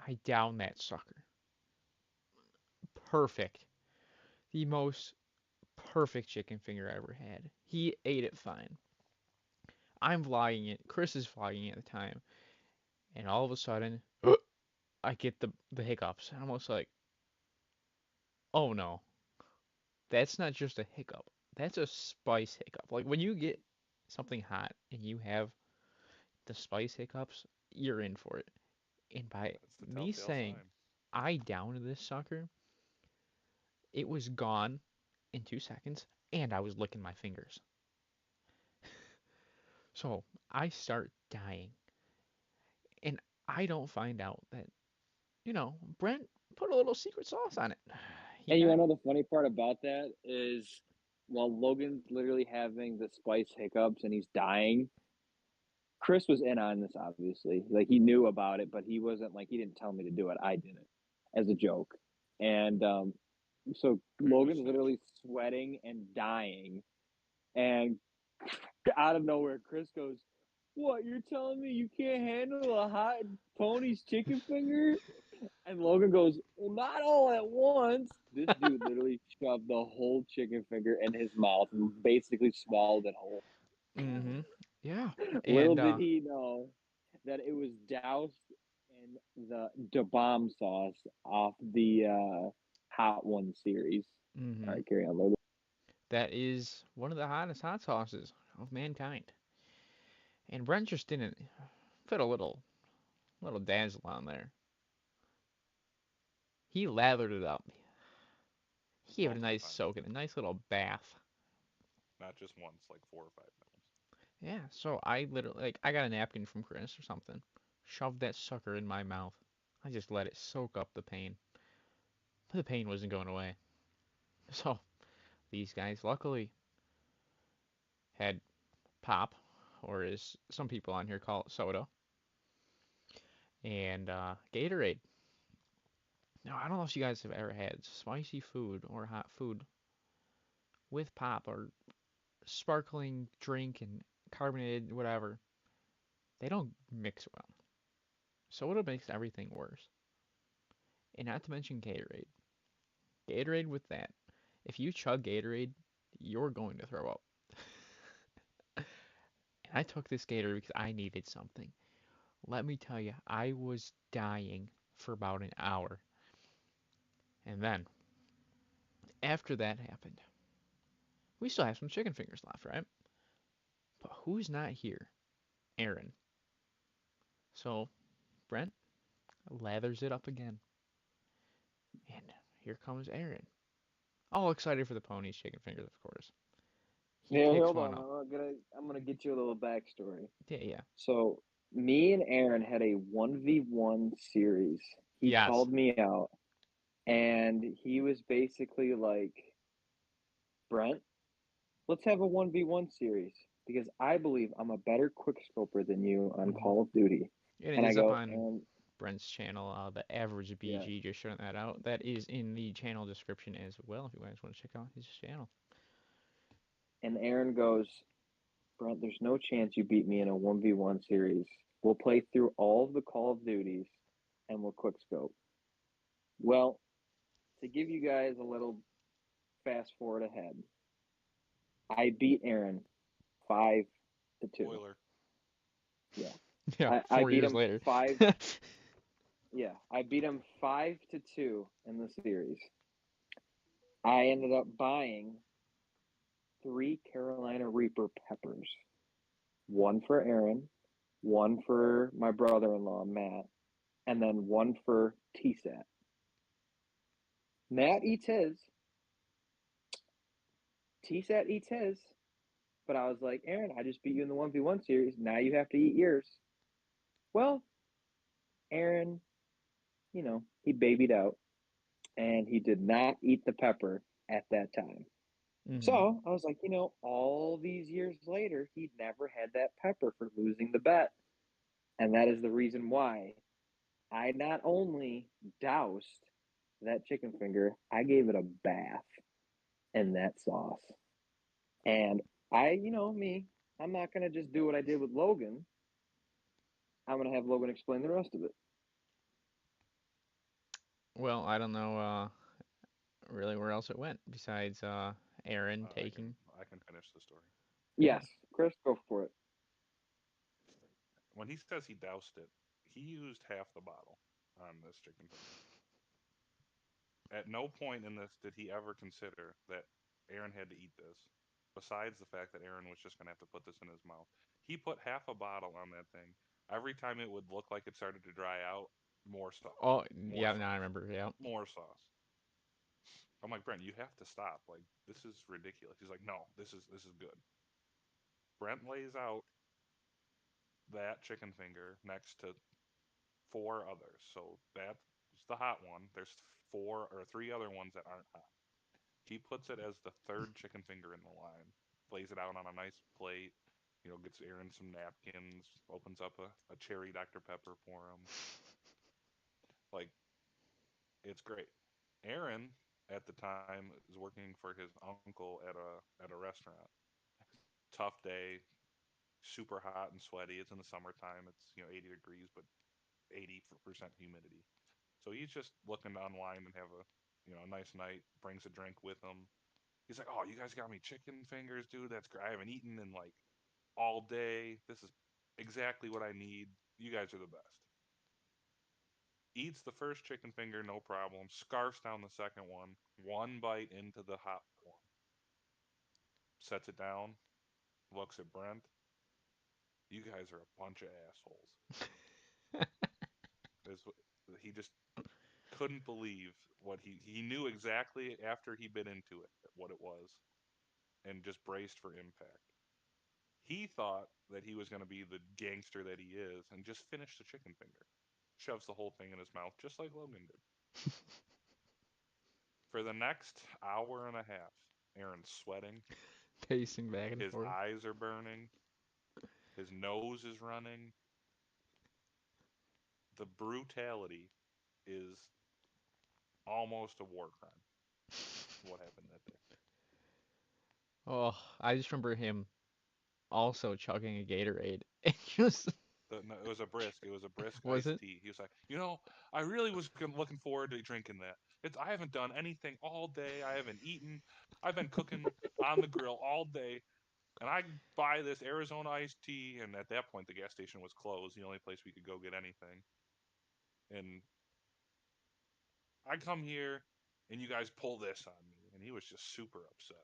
I down that sucker. Perfect. The most perfect chicken finger I ever had. He ate it fine. I'm vlogging it. Chris is vlogging it at the time, and all of a sudden, I get the hiccups. I'm almost like, oh no, that's not just a hiccup. That's a spice hiccup. Like when you get something hot and you have the spice hiccups, you're in for it. And by That's the me telltale saying sign. I downed this sucker, it was gone in 2 seconds, and I was licking my fingers. So I start dying, and I don't find out that, Brent put a little secret sauce on it. He And you got, want to know the funny part about that is while Logan's literally having the spice hiccups and he's dying, Chris was in on this, obviously. Like he knew about it, but he wasn't like he didn't tell me to do it. I did it as a joke. And so Rainbow Logan's snitch. literally sweating and dying. And out of nowhere, Chris goes, "What? You're telling me you can't handle a hot pony's chicken finger?" And Logan goes, "Well, not all at once." This dude literally shoved the whole chicken finger in his mouth and basically swallowed it whole. mm-hmm, yeah, Little and did he know that it was doused in the Da Bomb sauce off the Hot One series. All mm-hmm, right, carry on, Logan. that is one of the hottest hot sauces of mankind. And Brent just didn't put a little dazzle on there. He lathered it up. He gave it a Multiple nice times. soak and a nice little bath. Not just once, like 4 or 5 times. Yeah, so I literally, like, I got a napkin from Chris or something. Shoved that sucker in my mouth. I just let it soak up the pain. But the pain wasn't going away. So these guys, luckily, had pop, or as some people on here call it, soda, and Gatorade. Now, I don't know if you guys have ever had spicy food or hot food with pop or sparkling drink and carbonated whatever. They don't mix well. Soda makes everything worse. And not to mention Gatorade. Gatorade with that. If you chug Gatorade, you're going to throw up. And I took this Gatorade because I needed something. Let me tell you, I was dying for about an hour. And then, after that happened, we still have some chicken fingers left, right? But who's not here? Aaron. So, Brent lathers it up again. And here comes Aaron. All excited for the ponies chicken fingers, of course. He Yeah, picks hold one on. up. I'm gonna get you a little backstory. Yeah, yeah. So me and Aaron had a 1v1 series. He Yes. called me out and he was basically like, "Brent, let's have a 1v1 series because I believe I'm a better quickscoper than you on Hmm. Call of Duty." It And I is up go, on "And Brent's channel, the average yeah." BG, just showing that out. That is in the channel description as well if you guys want to check out his channel. And Aaron goes, "Brent, there's no chance you beat me in a 1v1 series. We'll play through all of the Call of Duties and we'll quickscope." Well, to give you guys a little fast forward ahead, I beat Aaron 5-2. Spoiler. Yeah. Yeah, I four beat years him later. five. Yeah, I beat him 5-2 in the series. I ended up buying 3 Carolina Reaper peppers, one for Aaron, one for my brother-in-law Matt, and then one for TSAT. Matt eats his, TSAT eats his, but I was like, "Aaron, I just beat you in the 1v1 series. Now you have to eat yours." Well, Aaron, he babied out and he did not eat the pepper at that time. Hmm. So I was like, all these years later, he never had that pepper for losing the bet. And that is the reason why I not only doused that chicken finger, I gave it a bath in that sauce. And me, I'm not going to just do what I did with Logan. I'm going to have Logan explain the rest of it. Well, I don't know really where else it went besides Aaron I can taking. I can finish the story. Yeah. Yes, Chris, go for it. When he says he doused it, he used half the bottle on this chicken finger. At no point in this did he ever consider that Aaron had to eat this, besides the fact that Aaron was just going to have to put this in his mouth. He put half a bottle on that thing. Every time it would look like it started to dry out, more sauce, Oh, more yeah. Now I sauce, remember. Yeah. more sauce. I'm like, Brent, you have to stop. Like, this is ridiculous. He's like, no, this is good. Brent lays out that chicken finger next to four others. So that's the hot one. There's four or three other ones that aren't hot. He puts it as the third chicken finger in the line, lays it out on a nice plate, gets Aaron some napkins, opens up a cherry Dr. Pepper for him. Like, it's great. Aaron at the time is working for his uncle at a restaurant. Tough day, super hot and sweaty. It's in the summertime. It's 80 degrees, but 80% humidity. So he's just looking to unwind and have a nice night. Brings a drink with him. He's like, "Oh, you guys got me chicken fingers, dude. That's great. I haven't eaten in like all day. This is exactly what I need. You guys are the best." Eats the first chicken finger, no problem. Scarfs down the second one bite into the hot one. Sets it down. Looks at Brent. You guys are a bunch of assholes. Is he just couldn't believe what he knew exactly after he bit into it what it was, and just braced for impact. He thought that he was going to be the gangster that he is and just finish the chicken finger. Shoves the whole thing in his mouth just like Logan did. For the next hour and a half, Aaron's sweating, Pacing back and his forth. eyes are burning, his nose is running. The brutality is almost a war crime. What happened that day? Oh, I just remember him also chugging a Gatorade. It just No, it was a brisk. It was a brisk was iced it? tea. He was like, I really was looking forward to drinking that. I haven't done anything all day. I haven't eaten. I've been cooking on the grill all day, and I buy this Arizona iced tea. And at that point, the gas station was closed. The only place we could go get anything. And I come here, and you guys pull this on me. And he was just super upset.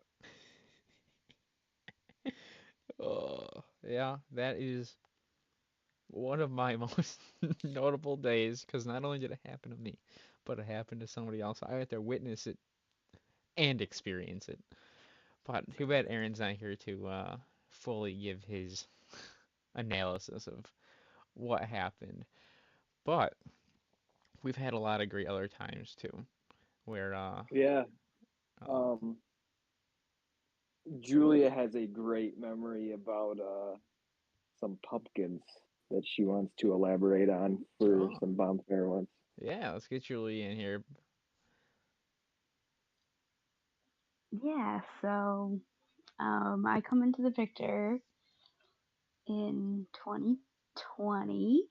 Oh, yeah, that is one of my most notable days because not only did it happen to me, but it happened to somebody else. I had to witness it and experience it. But too Same bad here. Aaron's not here to fully give his analysis of what happened. But we've had a lot of great other times too, where Yeah. uh, Um, Julia has a great memory about some pumpkins that she wants to elaborate on for oh some bonfire ones. yeah, let's get Julie in here. Yeah, so I come into the picture in 2020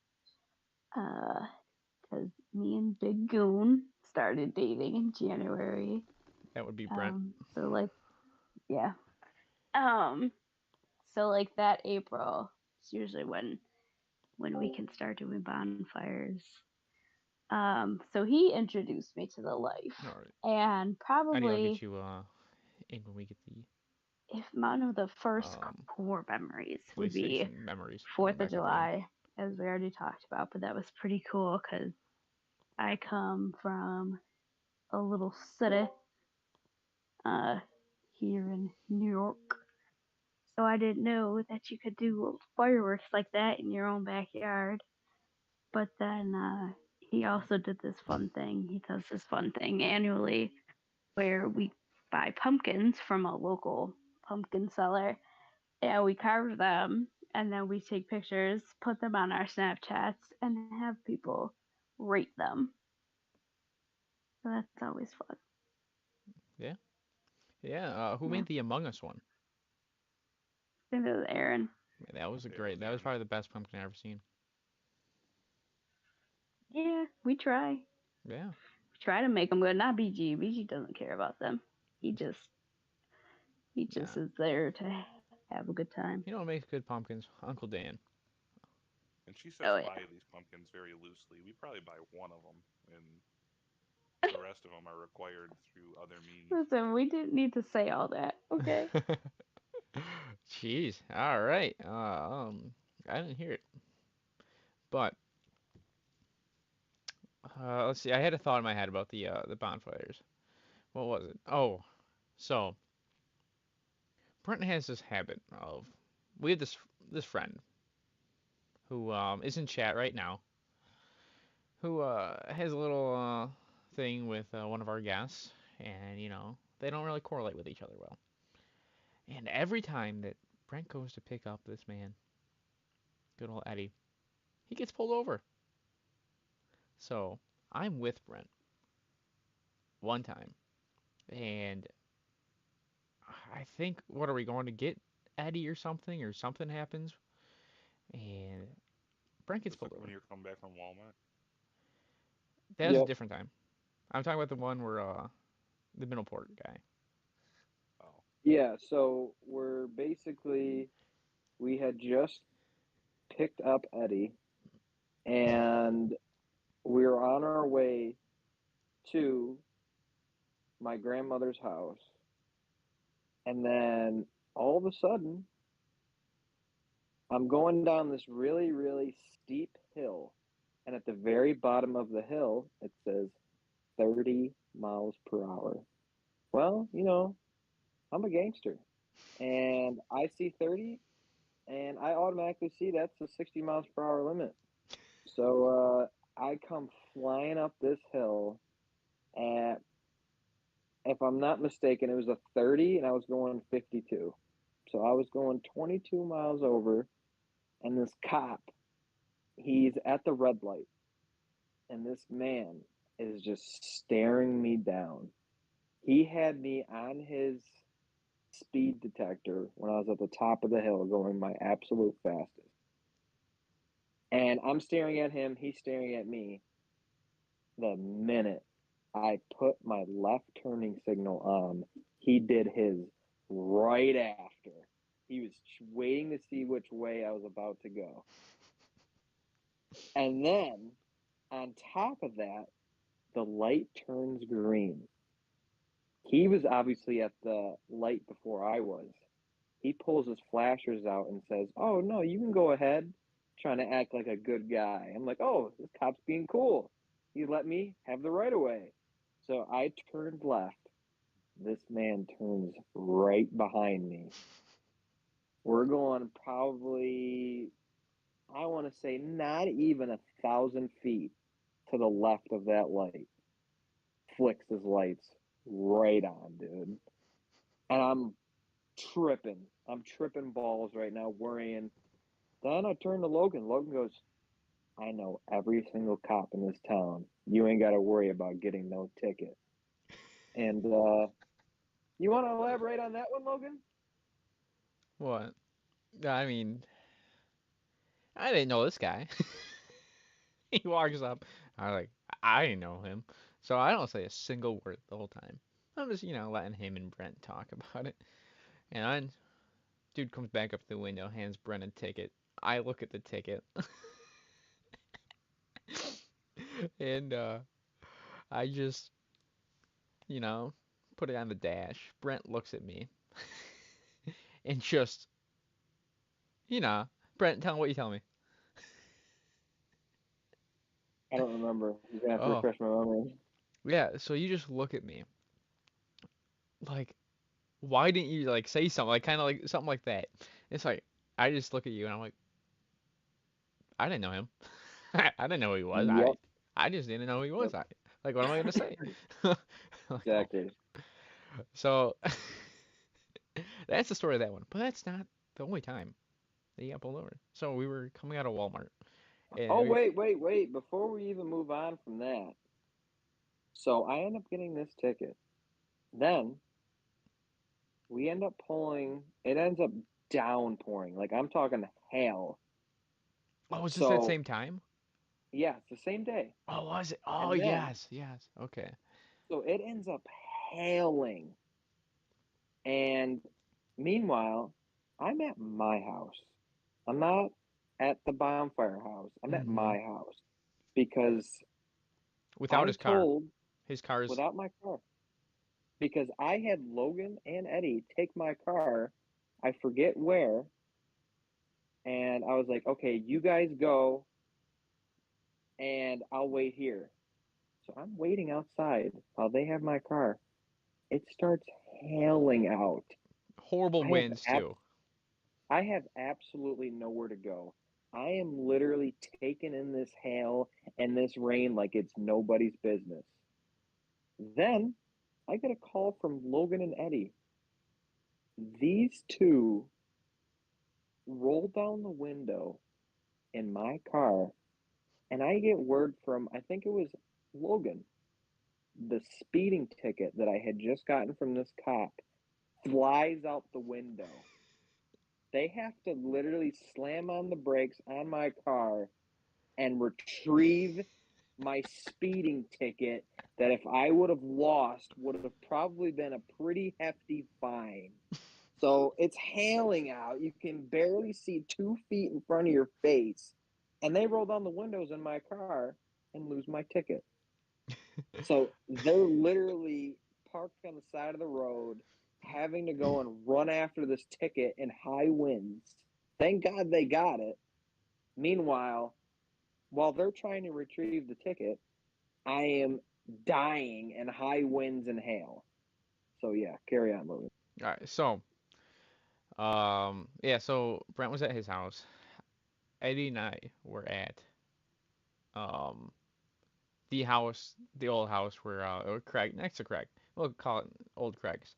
because me and Big Goon started dating in January. That would be Brent. So like yeah, um, so like that April is usually when we can start doing bonfires. So he introduced me to the life, All right, and I think I'll get probably you in when we get the if one of the first um core memories would be PlayStation memories in the 4th of back of the brain. July, as we already talked about, but that was pretty cool because I come from a little city uh, here in New York, so I didn't know that you could do fireworks like that in your own backyard. But then he also did this fun thing. He does this fun thing annually where we buy pumpkins from a local pumpkin seller and we carve them and then we take pictures, put them on our Snapchats, and have people rate them. So that's always fun. Yeah, yeah. Who Yeah, made the Among Us one? I think it was Aaron. Yeah, that was a Yeah, it great. was That was Aaron. probably the best pumpkin I've ever seen. Yeah, we try. Yeah, We try to make them good. Not BG. BG doesn't care about them. He just He Nah. just is there to have a good time. You know what makes good pumpkins? Uncle Dan. And she says Oh buy yeah. these pumpkins very loosely. We probably buy one of them, and the rest of them are acquired through other means. Listen, we didn't need to say all that, okay? Jeez. All right. I didn't hear it, but let's see. I had a thought in my head about the bonfires. What was it? Oh, so Brent has this habit of we have this friend who is in chat right now who has a little thing with one of our guests, and they don't really correlate with each other well. And every time that Brent goes to pick up this man, good old Eddie, he gets pulled over. So I'm with Brent one time, and I think what are we going to get Eddie or something happens, and Brent gets Just pulled like when over. you're coming back from Walmart. That was a Yep. different time. I'm talking about the one where the Middleport guy. Oh, Yeah. So we had just picked up Eddie, and we were on our way to my grandmother's house, and then all of a sudden, I'm going down this really, really steep hill, and at the very bottom of the hill, it says 30 miles per hour. Well, I'm a gangster, and I see 30, and I automatically see that's a 60 miles per hour limit. So I come flying up this hill at, if I'm not mistaken, it was a 30, and I was going 52. So I was going 22 miles over, and this cop, he's at the red light, and this man is just staring me down. He had me on his speed detector when I was at the top of the hill going my absolute fastest. And I'm staring at him, he's staring at me. The minute I put my left turning signal on, he did his right after. He was waiting to see which way I was about to go. And then on top of that, the light turns green. He was obviously at the light before I was. He pulls his flashers out and says, "Oh, no, you can go ahead," trying to act like a good guy. I'm like, "Oh, this cop's being cool. He let me have the right of way." So I turned left. This man turns right behind me. We're going probably, I want to say, not even 1,000 feet to the left of that light. Flicks his lights right on, dude. And I'm tripping. I'm tripping balls right now, worrying. Then I turn to Logan. Logan goes, "I know every single cop in this town. You ain't got to worry about getting no ticket." And you want to elaborate on that one, Logan? What? I mean, I didn't know this guy. He walks up. I was like, I didn't know him, so I don't say a single word the whole time. I'm just letting him and Brent talk about it. And then dude comes back up to the window, hands Brent a ticket. I look at the ticket, and I just you know put it on the dash. Brent looks at me and just you know, Brent, tell him what you tell me. I don't remember. You're gonna have to Oh refresh my memory. yeah, so you just look at me like, why didn't you like say something like kind of like something like that? It's like I just look at you and I'm like, I didn't know him. I didn't know who he was. I Yep. I just didn't know who he was. Yep. I like what am I gonna say? Like, oh. Exactly. So that's the story of that one. But that's not the only time that he got pulled over. So we were coming out of Walmart and Oh, wait, wait, wait. Before we even move on from that, so I end up getting this ticket. Then we end up pulling, it ends up downpouring. Like I'm talking hail. oh, was this that So, same time? yeah, it's the same day. Oh, was it? Oh, And then, yes, yes. Okay. so it ends up hailing. And Meanwhile, I'm at my house. I'm not at the bonfire house. I'm at Mm-hmm. my house because Without I'm his car. told His car's without my car because I had Logan and Eddie take my car. I forget where, and I was like, okay, you guys go, and I'll wait here. So I'm waiting outside while they have my car. It starts hailing out. horrible I have winds ab- too. I have absolutely nowhere to go. I am literally taken in this hail and this rain like it's nobody's business. Then I get a call from Logan and Eddie. These two roll down the window in my car, and I get word from, I think it was Logan, the speeding ticket that I had just gotten from this cop flies out the window. They have to literally slam on the brakes on my car and retrieve my speeding ticket that if I would have lost would have probably been a pretty hefty fine. So it's hailing out. You can barely see 2 feet in front of your face. And they roll down the windows in my car and lose my ticket. So they're literally parked on the side of the road, having to go and run after this ticket in high winds. Thank God they got it. Meanwhile, while they're trying to retrieve the ticket, I am dying in high winds and hail. So yeah, carry on, Louis. All right, so yeah, so Brent was at his house. Eddie and I were at um the house, the old house where or Craig next to Craig. We'll call it old Craig's.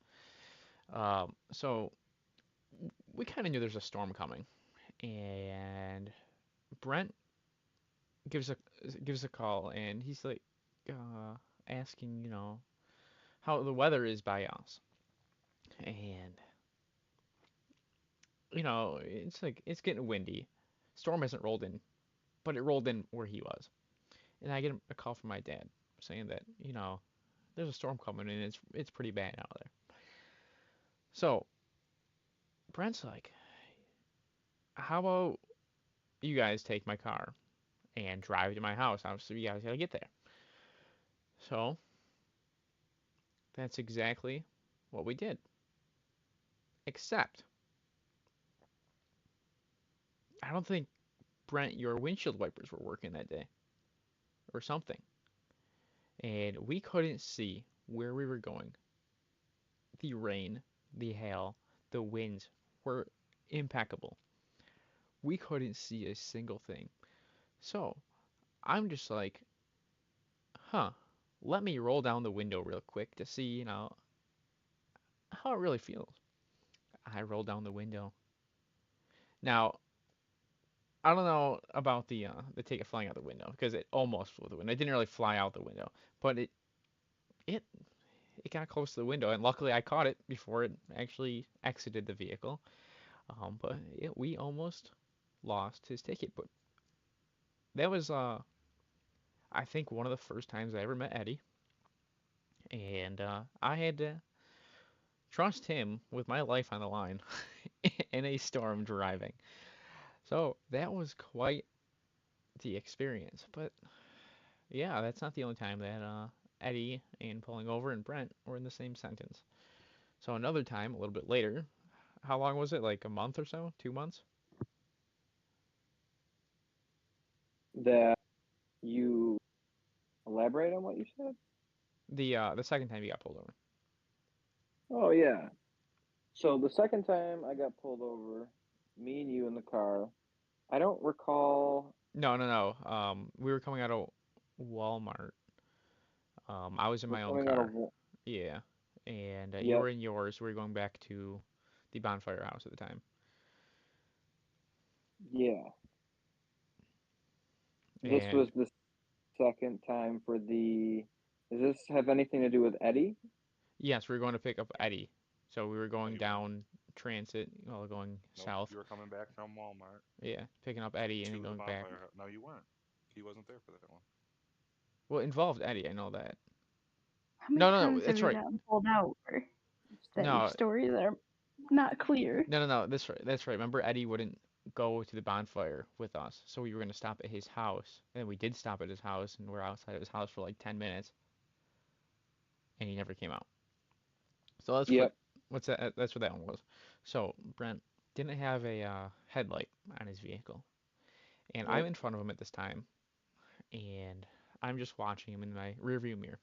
So we kind of knew there's a storm coming, and Brent gives a gives a call, and he's like asking, how the weather is by us, and it's like it's getting windy. Storm hasn't rolled in, but it rolled in where he was, and I get a call from my dad saying that there's a storm coming and it's pretty bad out there. So Brent's like, how about you guys take my car and drive to my house? Obviously, you guys gotta get there. So that's exactly what we did. Except, I don't think Brent, your windshield wipers were working that day or something, and we couldn't see where we were going. The rain, the hail, the winds were impeccable. We couldn't see a single thing. So I'm just like, huh, let me roll down the window real quick to see, how it really feels. I roll down the window. Now, I don't know about the ticket flying out the window because it almost flew the window. It didn't really fly out the window, but it it got close to the window, and luckily I caught it before it actually exited the vehicle. But we almost lost his ticket. But that was I think one of the first times I ever met Eddie, and I had to trust him with my life on the line in a storm driving. So that was quite the experience. But yeah, that's not the only time that Eddie and pulling over and Brent were in the same sentence. So another time, a little bit later, how long was it? Like a month or so? 2 months? That you elaborate on what you said? The second time he got pulled over. Oh yeah. So the second time I got pulled over, me and you in the car. I don't recall. No, no, no. We were coming out of Walmart. I was in We're my own coming out of. car. Yeah, and you Yep. were in yours. We were going back to the Bonfire house at the time. Yeah. This was And the second time for the. Does this have anything to do with Eddie? yes, we were going to pick up Eddie. So we were No, going you weren't. down transit, well, going Nope, south. you were coming back from Walmart Yeah, picking up Eddie and then to the going back. bonfire. No, you weren't. He wasn't there for that one. Well, it involved Eddie. I know that. How many No, no, no. times have That's you right. gotten pulled out? Or is that your No, story there? not clear. No, no, no. That's right. That's right. Remember, Eddie wouldn't go to the bonfire with us, so we were gonna stop at his house, and we did stop at his house, and we're outside of his house for like 10 minutes, and he never came out. So that's what. Yep. What's that? That's what that one was. So Brent didn't have a headlight on his vehicle, and I'm Nope. in front of him at this time, and I'm just watching him in my rearview mirror,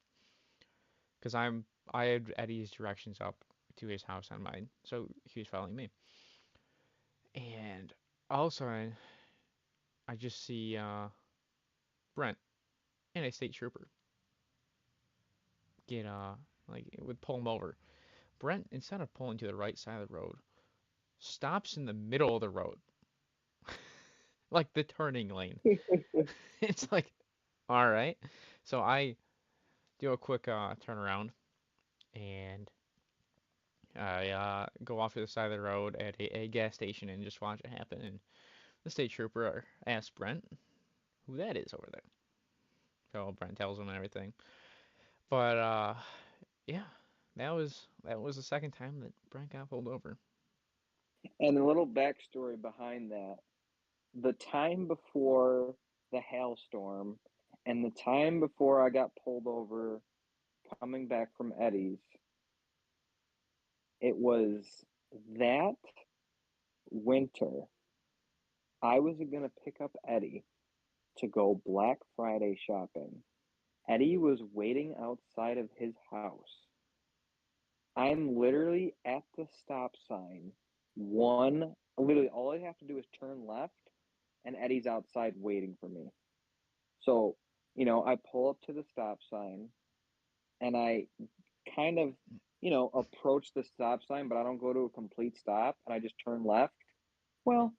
because I had Eddie's directions up to his house on mine, so he was following me, and all of a sudden I just see Brent and a state trooper get like it would pull him over. Brent, instead of pulling to the right side of the road, stops in the middle of the road, like the turning lane. It's like, all right. So I do a quick turnaround and I go off to the side of the road at a gas station and just watch it happen. And the state trooper asks Brent who that is over there. So Brent tells him and everything. But yeah, that was the second time that Brent got pulled over. And a little backstory behind that: the time before the hailstorm, and the time before I got pulled over coming back from Eddie's, it was that winter. I was gonna pick up Eddie to go Black Friday shopping. Eddie was waiting outside of his house. I'm literally at the stop sign. Literally, all I have to do is turn left, and Eddie's outside waiting for me. So, I pull up to the stop sign, and I kind of, approach the stop sign, but I don't go to a complete stop, and I just turn left. Well,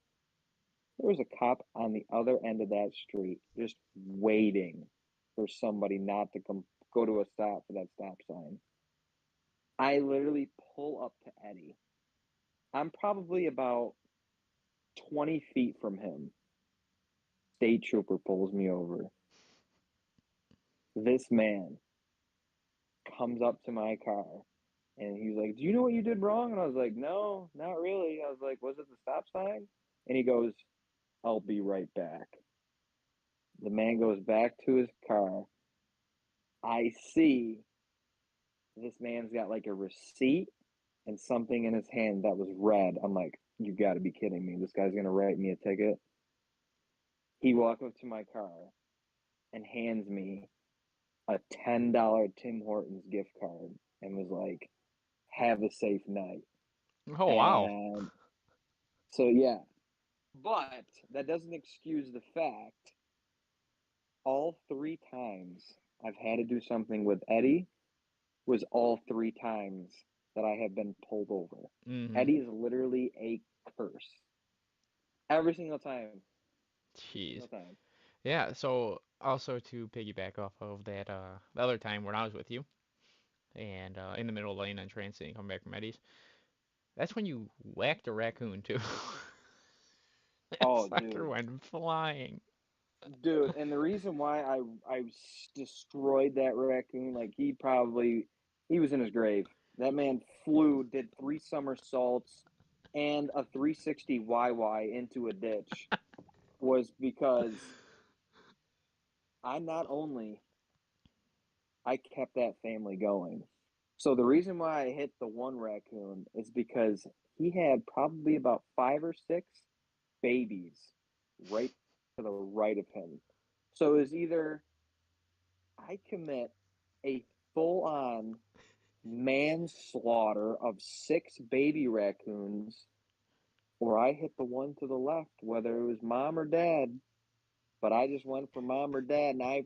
there was a cop on the other end of that street just waiting for somebody not to go to a stop for that stop sign. I literally pull up to Eddie. I'm probably about 20 feet from him. State trooper pulls me over. This man comes up to my car and he's like, "Do you know what you did wrong?" And I was like, "No, not really." I was like, "Was it the stop sign?" And he goes, "I'll be right back." The man goes back to his car. I see this man's got like a receipt and something in his hand that was red. I'm like, "You got to be kidding me. This guy's going to write me a ticket." He walked up to my car and hands me a $10 Tim Hortons gift card and was like, "Have a safe night." Oh wow. And so, yeah, but that doesn't excuse the fact all three times I've had to do something with Eddie was all three times that I have been pulled over. Mm-hmm. Eddie is literally a curse. Every single time. Jeez. Single time. Yeah. So also to piggyback off of that, the other time when I was with you and in the middle lane on Transit and coming back from Eddie's, that's when you whacked a raccoon too. That Oh, sucker dude. went flying. Dude, and the reason why I destroyed that raccoon, like he was in his grave. That man did three somersaults and a 360 YY into a ditch, was because I not only I kept that family going. So the reason why I hit the one raccoon is because he had probably about five or six babies right to the right of him. So it was either I commit a full on manslaughter of six baby raccoons, or I hit the one to the left, whether it was mom or dad. But I just went for mom or dad, and I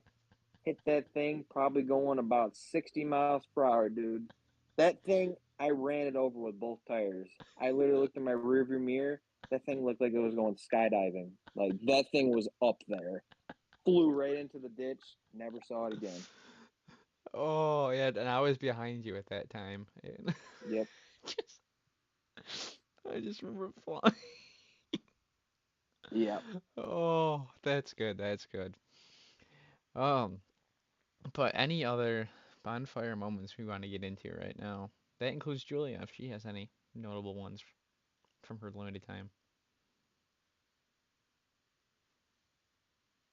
hit that thing probably going about 60 miles per hour, dude. That thing, I ran it over with both tires. I literally looked in my rearview mirror. That thing looked like it was going skydiving. Like, that thing was up there. Flew right into the ditch. Never saw it again. Oh yeah, and I was behind you at that time, and Yep. just I just remember flying. Yep. Oh, that's good. That's good. Um, but any other bonfire moments we want to get into right now? That includes Julia, if she has any notable ones from her limited time?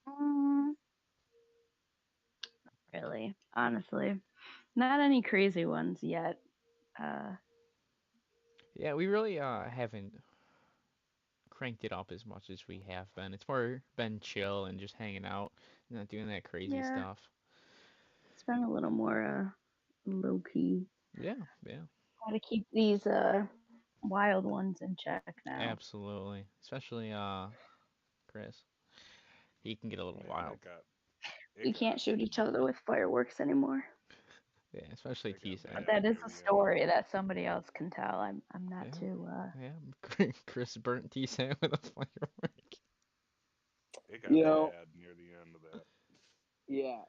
Mm, really, honestly, not any crazy ones yet. Uh, Yeah, we really haven't cranked it up as much as we have been. It's more been chill and just hanging out, not doing that crazy yeah, stuff. it's been a little more low key. Yeah, yeah, Got to keep these wild ones in check now. absolutely. Especially Chris. He can get a little Man, wild. We it got can't shoot each other with fireworks anymore. Yeah, especially it got T-Set. But bad that is near a the end. story that somebody else can tell. I'm not Yeah, too yeah. Chris burnt T-Set with a firework. It got You know, bad near the end of that. yeah.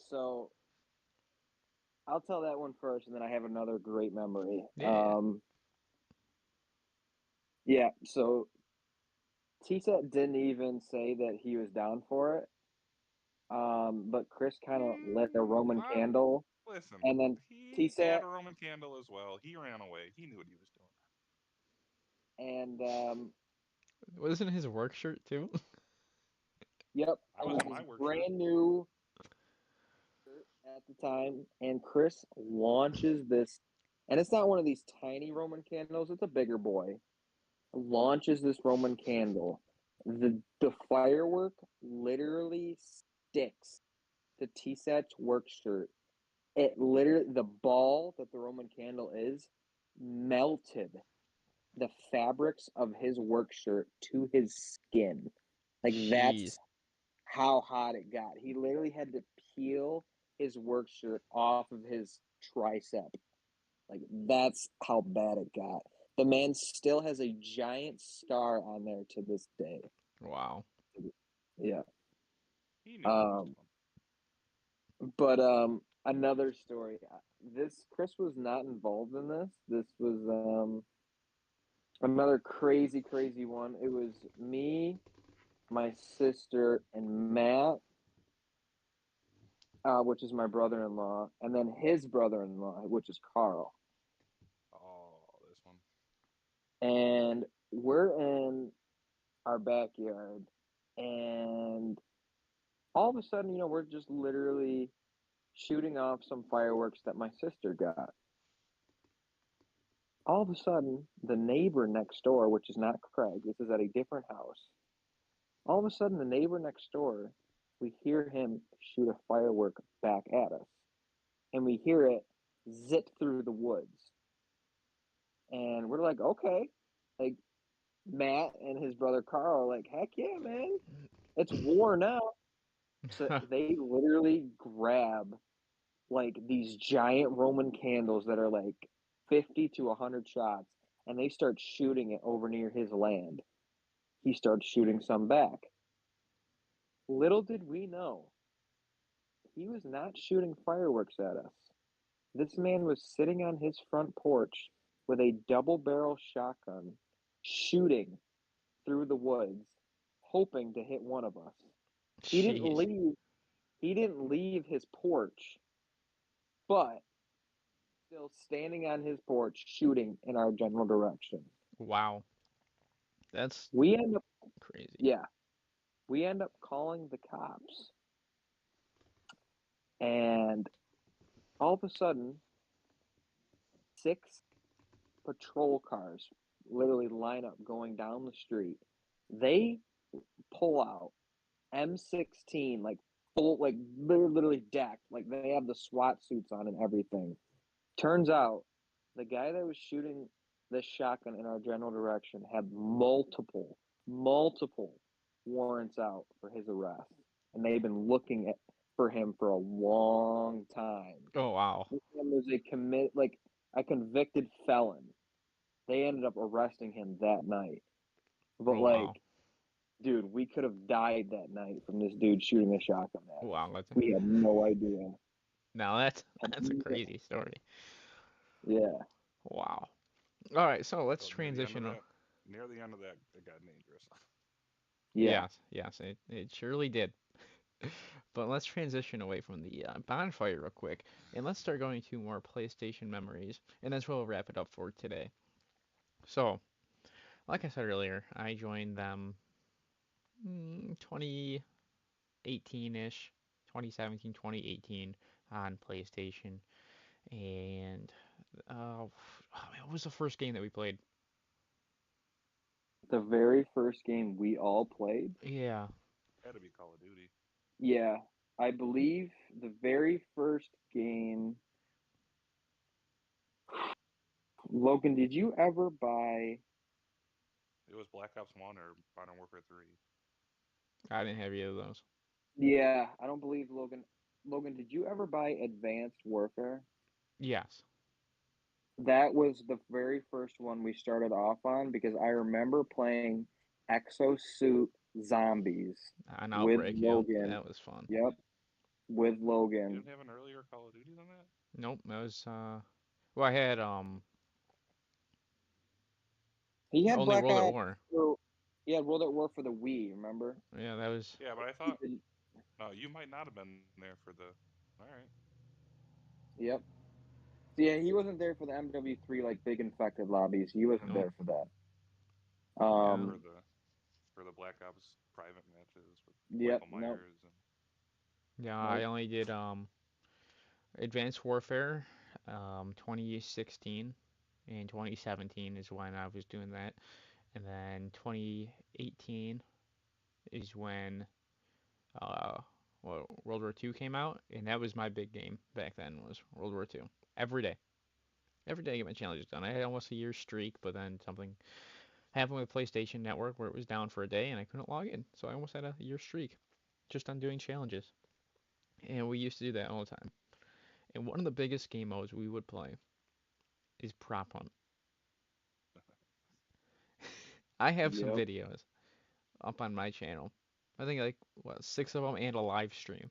So I'll tell that one first, and then I have another great memory. Yeah. Yeah. So T-Set didn't even say that he was down for it. But Chris kind of lit a Roman I candle, listen. and then He had T-Set a Roman candle as well. He ran away. He knew what he was doing. and Wasn't his work shirt too? yep, I it was was in his my work shirt. brand new shirt at the time, and Chris launches this, and it's not one of these tiny Roman candles; it's a bigger boy. Launches this Roman candle. The firework literally sticks to T-Set's work shirt. It literally the ball that the Roman candle is melted the fabrics of his work shirt to his skin. Like Jeez. that's how hot it got. He literally had to peel his work shirt off of his tricep. Like that's how bad it got. The man still has a giant scar on there to this day. Wow. Yeah. He knew what he was Um, doing. but another story. This Chris was not involved in this. This was another crazy, crazy one. It was me, my sister, and Matt, which is my brother-in-law, and then his brother-in-law, which is Carl. Oh, this one. And we're in our backyard, and all of a sudden, we're just literally shooting off some fireworks that my sister got. All of a sudden, the neighbor next door, which is not Craig, this is at a different house. All of a sudden, the neighbor next door, we hear him shoot a firework back at us, and we hear it zip through the woods. And we're like, okay. Like, Matt and his brother Carl are like, heck yeah, man. It's war now. So they literally grab like these giant Roman candles that are like 50 to 100 shots, and they start shooting it over near his land. He starts shooting some back. Little did we know, he was not shooting fireworks at us. This man was sitting on his front porch with a double barrel shotgun, shooting through the woods, hoping to hit one of us. He didn't Jeez. leave. He didn't leave his porch, but still standing on his porch, shooting in our general direction. Wow. That's We end up, crazy. yeah, we end up calling the cops, and all of a sudden, 6 patrol cars literally line up going down the street. They pull out M16, like full, like literally decked, like they have the SWAT suits on and everything. Turns out the guy that was shooting this shotgun in our general direction had multiple warrants out for his arrest, and they've been looking for him for a long time. Oh wow. This man was like a convicted felon. They ended up arresting him that night, but Oh wow. like dude, we could have died that night from this dude shooting a shotgun at us. Wow. That's We had no idea. now that's a crazy story. Yeah. Wow. All right. So let's So near the end of transition. that, it got dangerous. Yeah. Yes. Yes. It surely did. But let's transition away from the bonfire real quick, and let's start going to more PlayStation memories, and that's where we'll wrap it up for today. So like I said earlier, I joined them 2018-ish, 2017, 2018 on PlayStation. And oh man, what was the first game that we played? The very first game we all played. Yeah, Had to be Call of Duty. Yeah, I believe the very first game. Logan, did you ever buy? It was Black Ops 1 or Modern Warfare 3. I didn't have either of those. Yeah, I don't believe Logan. Logan, did you ever buy Advanced Warfare? Yes, That was the very first one we started off on because I remember playing Exosuit Zombies on with Outbreak. Yep, Logan. that was fun. Yep, with You Logan. didn't have an earlier Call of Duty than that? Nope, that was well, I had He had only Black World at Ops. War. He had World at War for the Wii. Remember? Yeah, that was Yeah, but I He thought didn't- no, you might not have been there for the. All right. Yep. So yeah, he wasn't there for the MW3 like big infected lobbies. He wasn't nope. there for that. Yeah, Yeah, Um. for the Black Ops private matches with Yep. Michael Nope. Myers and yeah. I Nope. only did Advanced Warfare 2016 and 2017 is when I was doing that, and then 2018 is when uh well, World War II came out, and that was my big game back then was World War II. Every day. Every day I get my challenges done. I had almost a year's streak, but then something happened with PlayStation Network where it was down for a day and I couldn't log in. So I almost had a year streak just on doing challenges. And we used to do that all the time. And one of the biggest game modes we would play is prop hunt. I have some Yep. videos up on my channel. I think like what 6 of them and a live stream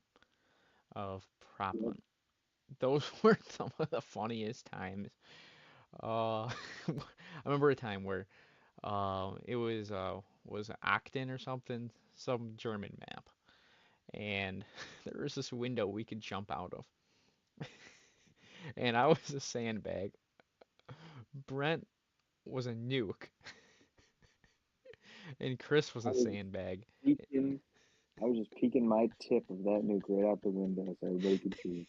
of prop Yep. hunt. Those were some of the funniest times. I remember a time where it was Acton or something, some German map, and there was this window we could jump out of, and I was a sandbag. Brent was a nuke, and Chris was I a was sandbag. peeking. I was just peeking my tip of that nuke right out the window so everybody could see.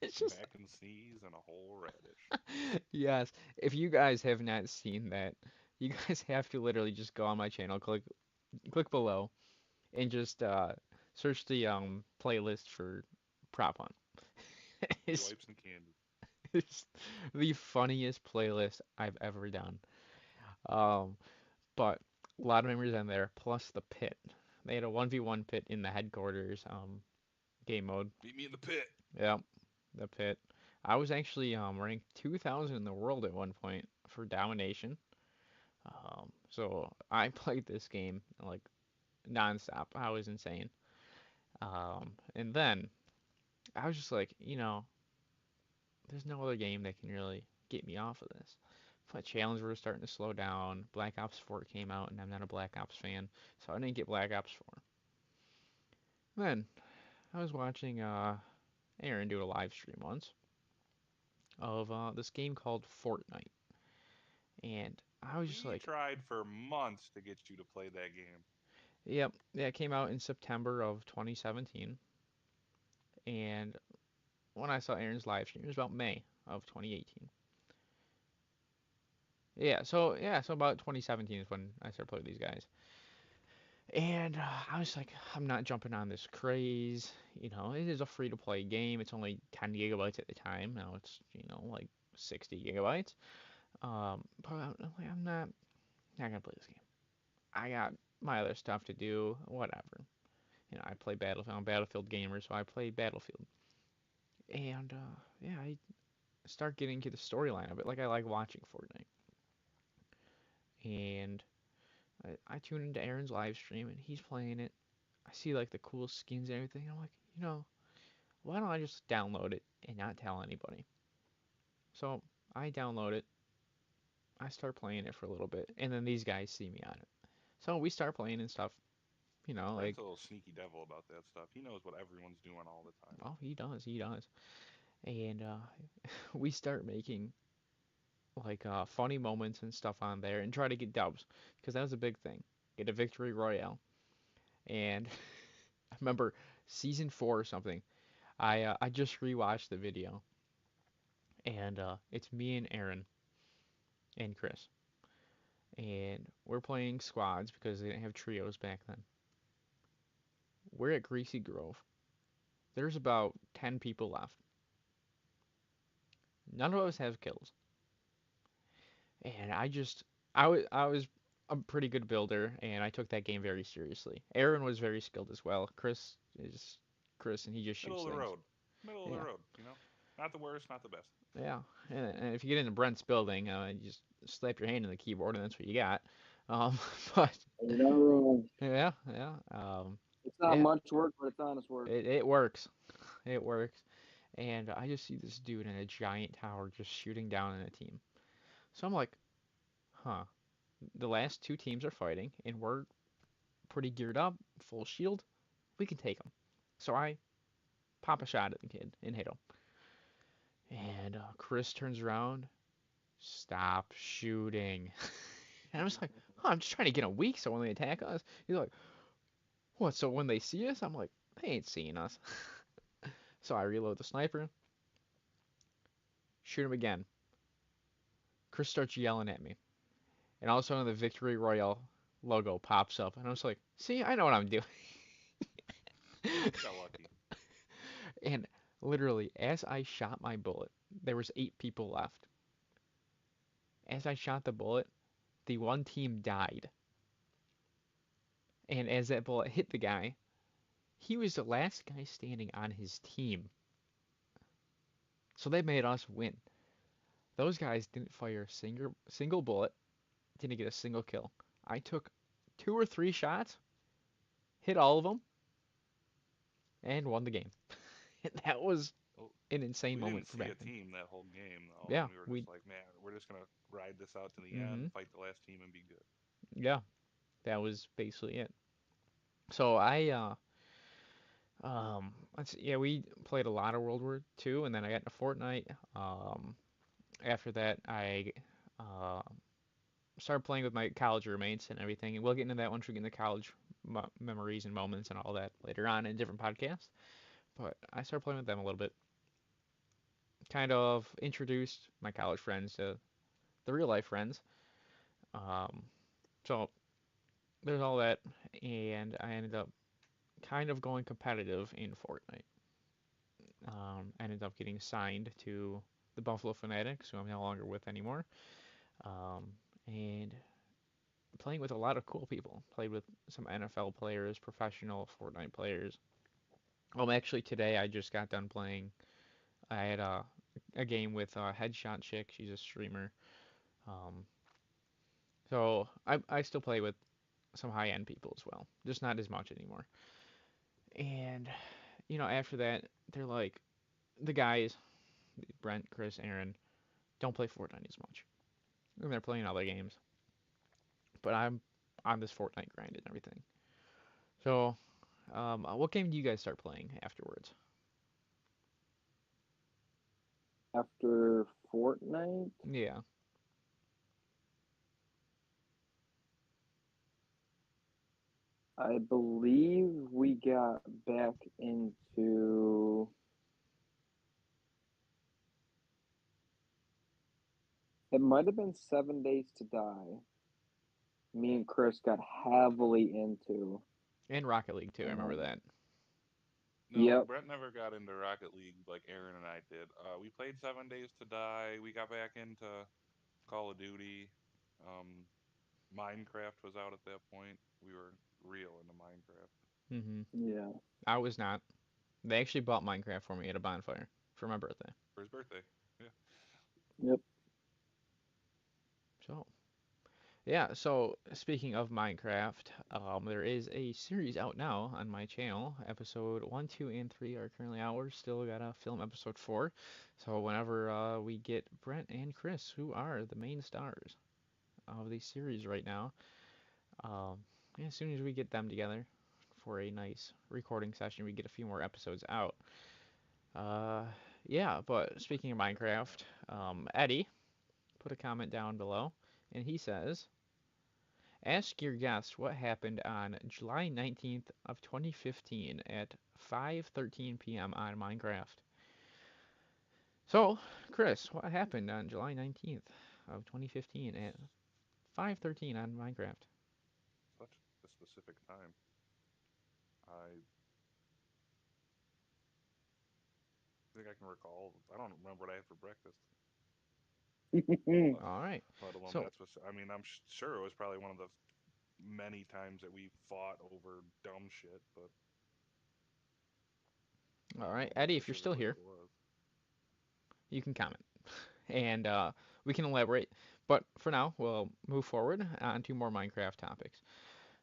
It's just mac and sneeze and a whole radish. yes. If you guys have not seen that, you guys have to literally just go on my channel, click below, and just search the playlist for prop hunt. Baby It's, wipes and candy. it's the funniest playlist I've ever done. Um, but a lot of memories on there, plus the pit. They had a 1v1 pit in the headquarters game mode. Meet me in the pit. Yep, the pit. I was actually ranked 2000 in the world at one point for domination. So I played this game like nonstop. I was insane. And then I was just like, there's no other game that can really get me off of this. But challenges were starting to slow down. Black Ops 4 came out, and I'm not a Black Ops fan, so I didn't get Black Ops 4. Then I was watching Aaron do a live stream once of this game called Fortnite, and I was just We like, tried for months to get you to play that game. yep, yeah, it came out in September of 2017, and when I saw Aaron's live stream, it was about May of 2018. Yeah, so about 2017 is when I started playing these guys. And I was like, I'm not jumping on this craze. It is a free to play game. It's only 10 gigabytes at the time. Now it's, like 60 gigabytes. But I'm not gonna play this game. I got my other stuff to do. Whatever. I play Battlefield. I'm a Battlefield gamer, so I play Battlefield. And yeah, I start getting into the storyline of it. Like I like watching Fortnite. And I tune into Aaron's live stream, and he's playing it. I see like the cool skins and everything. And I'm like, why don't I just download it and not tell anybody? So I download it. I start playing it for a little bit, and then these guys see me on it. So we start playing and stuff. Brent's Like, a little sneaky devil about that stuff. He knows what everyone's doing all the time. oh, he does, and we start making like funny moments and stuff on there and try to get dubs because that was a big thing. Get a victory royale. And I remember season 4 or something. I just rewatched the video and it's me and Aaron and Chris and we're playing squads because they didn't have trios back then. We're at Greasy Grove. There's about 10 people left. None of us have kills. And I was a pretty good builder and I took that game very seriously. Aaron was very skilled as well. Is Chris and he just Middle shoots of the things. road. Middle of the Yeah. road. Not the worst, not the best. Yeah. And if you get into Brent's building, you just slap your hand in the keyboard and that's what you got. Um, but You're not wrong. yeah, yeah. It's not Yeah, much work, but it's honest work. it works. It works. And I just see this dude in a giant tower just shooting down in a team. So I'm like, huh. The last two teams are fighting, and we're pretty geared up, full shield. We can take them. So I pop a shot at the kid and hit him. And Chris turns around, stop shooting. And I was like, oh, I'm just trying to get them weak so when they attack us, he's like, what? So when they see us, I'm like, they ain't seeing us. So I reload the sniper, shoot him again. Chris starts yelling at me. And all of a sudden the Victory Royale logo pops up. And I was like, see, I know what I'm doing. Got lucky. And literally, as I shot my bullet, there was 8 people left. As I shot the bullet, the one team died. And as that bullet hit the guy, he was the last guy standing on his team. So they made us win. Those guys didn't fire a single bullet, didn't get a single kill. I took 2 or 3 shots, hit all of them, and won the game. And that was Well, an insane we didn't moment for see back a then. team that whole game though, Yeah, and we were we just like, man, we're just gonna ride this out to the hmm end, fight the last team, and be good. yeah, that was basically it. So I let's see, yeah, we played a lot of World War II, and then I got into Fortnite. After that, I uh, started playing with my college roommates and everything, and we'll get into that once we get into college memories and moments and all that later on in different podcasts. But I started playing with them a little bit, kind of introduced my college friends to the real life friends. Um, so there's all that, and I ended up kind of going competitive in Fortnite. I ended up getting signed to the Buffalo Fanatics, who I'm no longer with anymore, um, and playing with a lot of cool people. Played with some NFL players, professional Fortnite players. Actually today I just got done playing. I had a game with Headshot Chick. She's a streamer. Um, so I still play with some high end people as well, just not as much anymore. And after that, they're like the guys, Brent, Chris, Aaron, don't play Fortnite as much. And they're playing other games. But I'm on this Fortnite grind and everything. So, what game do you guys start playing afterwards? After Fortnite, Yeah. I believe we got back into. It might have been 7 Days to Die. Me and Chris got heavily into. And Rocket League too. I remember Um, that. No, yep, Brett never got into Rocket League like Aaron and I did. We played 7 Days to Die. We got back into Call of Duty. Um, Minecraft was out at that point. We were real into Minecraft hmm yeah, I was not. They actually bought Minecraft for me at a bonfire for my birthday. for his birthday. Yeah. yep. So, yeah, so speaking of Minecraft, there is a series out now on my channel. Episode 1, 2, and 3 are currently out. We're still gotta film episode 4. So whenever we get Brent and Chris, who are the main stars of the series right now, um, yeah, as soon as we get them together for a nice recording session, we get a few more episodes out. Uh, yeah, but speaking of Minecraft, Eddie, put a comment down below, and he says, "Ask your guest what happened on July 19th of 2015 at 5:13 p.m. on Minecraft." So, Chris, what happened on July 19th of 2015 at 5:13 on Minecraft? Such a specific time. I think I can recall. I don't remember what I had for breakfast. All right. Let alone So, that specific. I mean, I'm sure it was probably one of the many times that we fought over dumb shit, but all I right, don't know Eddie, if you're still specifically here, what it was. you can comment, and we can elaborate. But for now, we'll move forward on to more Minecraft topics.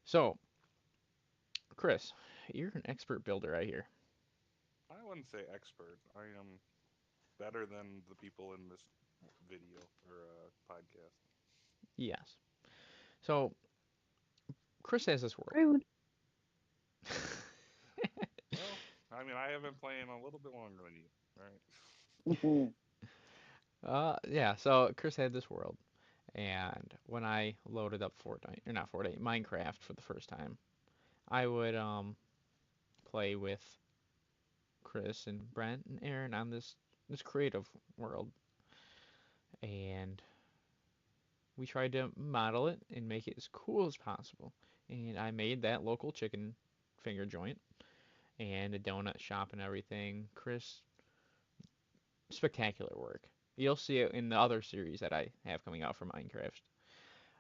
So, Chris, you're an expert builder, I hear. I wouldn't say expert. I am better than the people in this video or podcast. Yes. So, Chris has this world. Rude. Well, I mean, I have been playing a little bit longer than you, right? Yeah, so Chris had this world, and when I loaded up Fortnite, or not Fortnite, Minecraft for the first time, I would play with Chris and Brent and Aaron on this creative world, and we tried to model it and make it as cool as possible. And I made that local chicken finger joint and a donut shop and everything. Chris, spectacular work. You'll see it in the other series that I have coming out for Minecraft.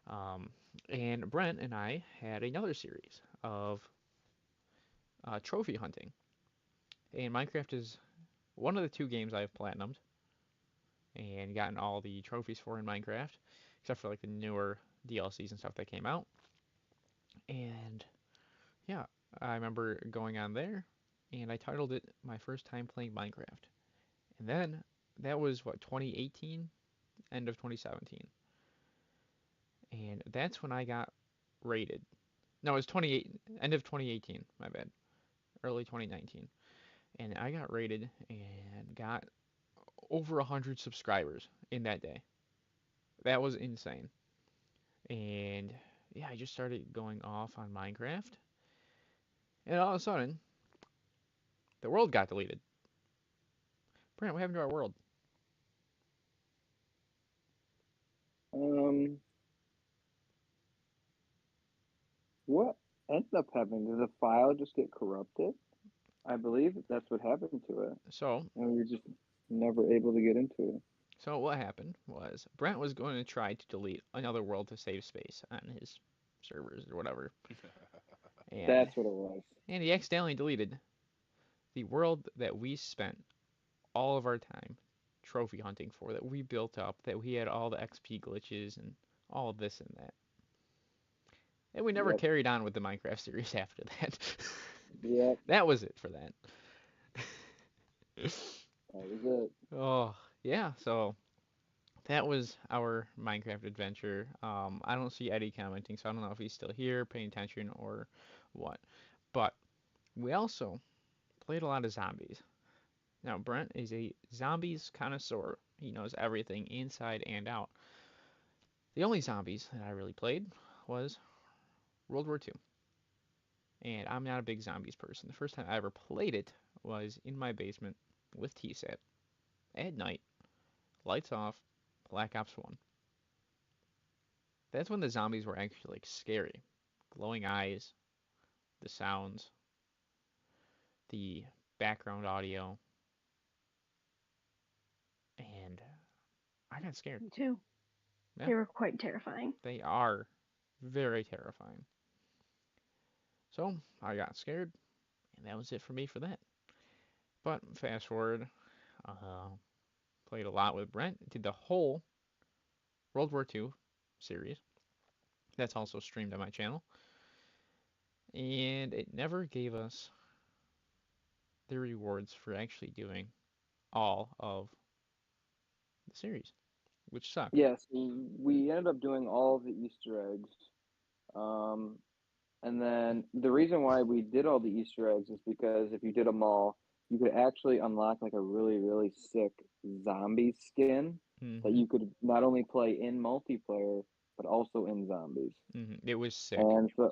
Um, and Brent and I had another series of trophy hunting. And Minecraft is one of the two games I've platinumed and gotten all the trophies for in Minecraft, except for like the newer DLCs and stuff that came out. And yeah, I remember going on there and I titled it my first time playing Minecraft. And then that was what, 2018, end of 2017. And that's when I got rated. No, it was 28, end of 2018, my bad. Early 2019. And I got rated and got over 100 subscribers in that day. That was insane. And yeah, I just started going off on Minecraft. And all of a sudden, the world got deleted. Brent, what happened to our world? um, what ended up happening? Did the file just get corrupted? I believe that's what happened to it, So, and we were just never able to get into it. so what happened was Brent was going to try to delete another world to save space on his servers or whatever. And That's what it was. and he accidentally deleted the world that we spent all of our time trophy hunting for, that we built up, that we had all the XP glitches and all of this and that. And we never Yep. carried on with the Minecraft series after that. Yep. That was it for that. That was it. Oh, yeah, so that was our Minecraft adventure. I don't see Eddie commenting, so I don't know if he's still here, paying attention, or what. But we also played a lot of zombies. Now, Brent is a zombies connoisseur. He knows everything inside and out. The only zombies that I really played was World War II. And I'm not a big zombies person. The first time I ever played it was in my basement with TSAT at night, lights off, Black Ops 1. That's when the zombies were actually like scary. Glowing eyes, the sounds, the background audio, and I got scared. Me too. Yeah, They were quite terrifying. they are very terrifying. So I got scared, and that was it for me for that. But fast forward, uh, played a lot with Brent, did the whole World War II series. That's also streamed on my channel. And it never gave us the rewards for actually doing all of the series, which sucked. Yes, we ended up doing all of the Easter eggs. Um, and then the reason why we did all the Easter eggs is because if you did them all, you could actually unlock like a really, really sick zombie skin. that Mhm. you could not only play in multiplayer but also in zombies. Mhm. It was sick. And so,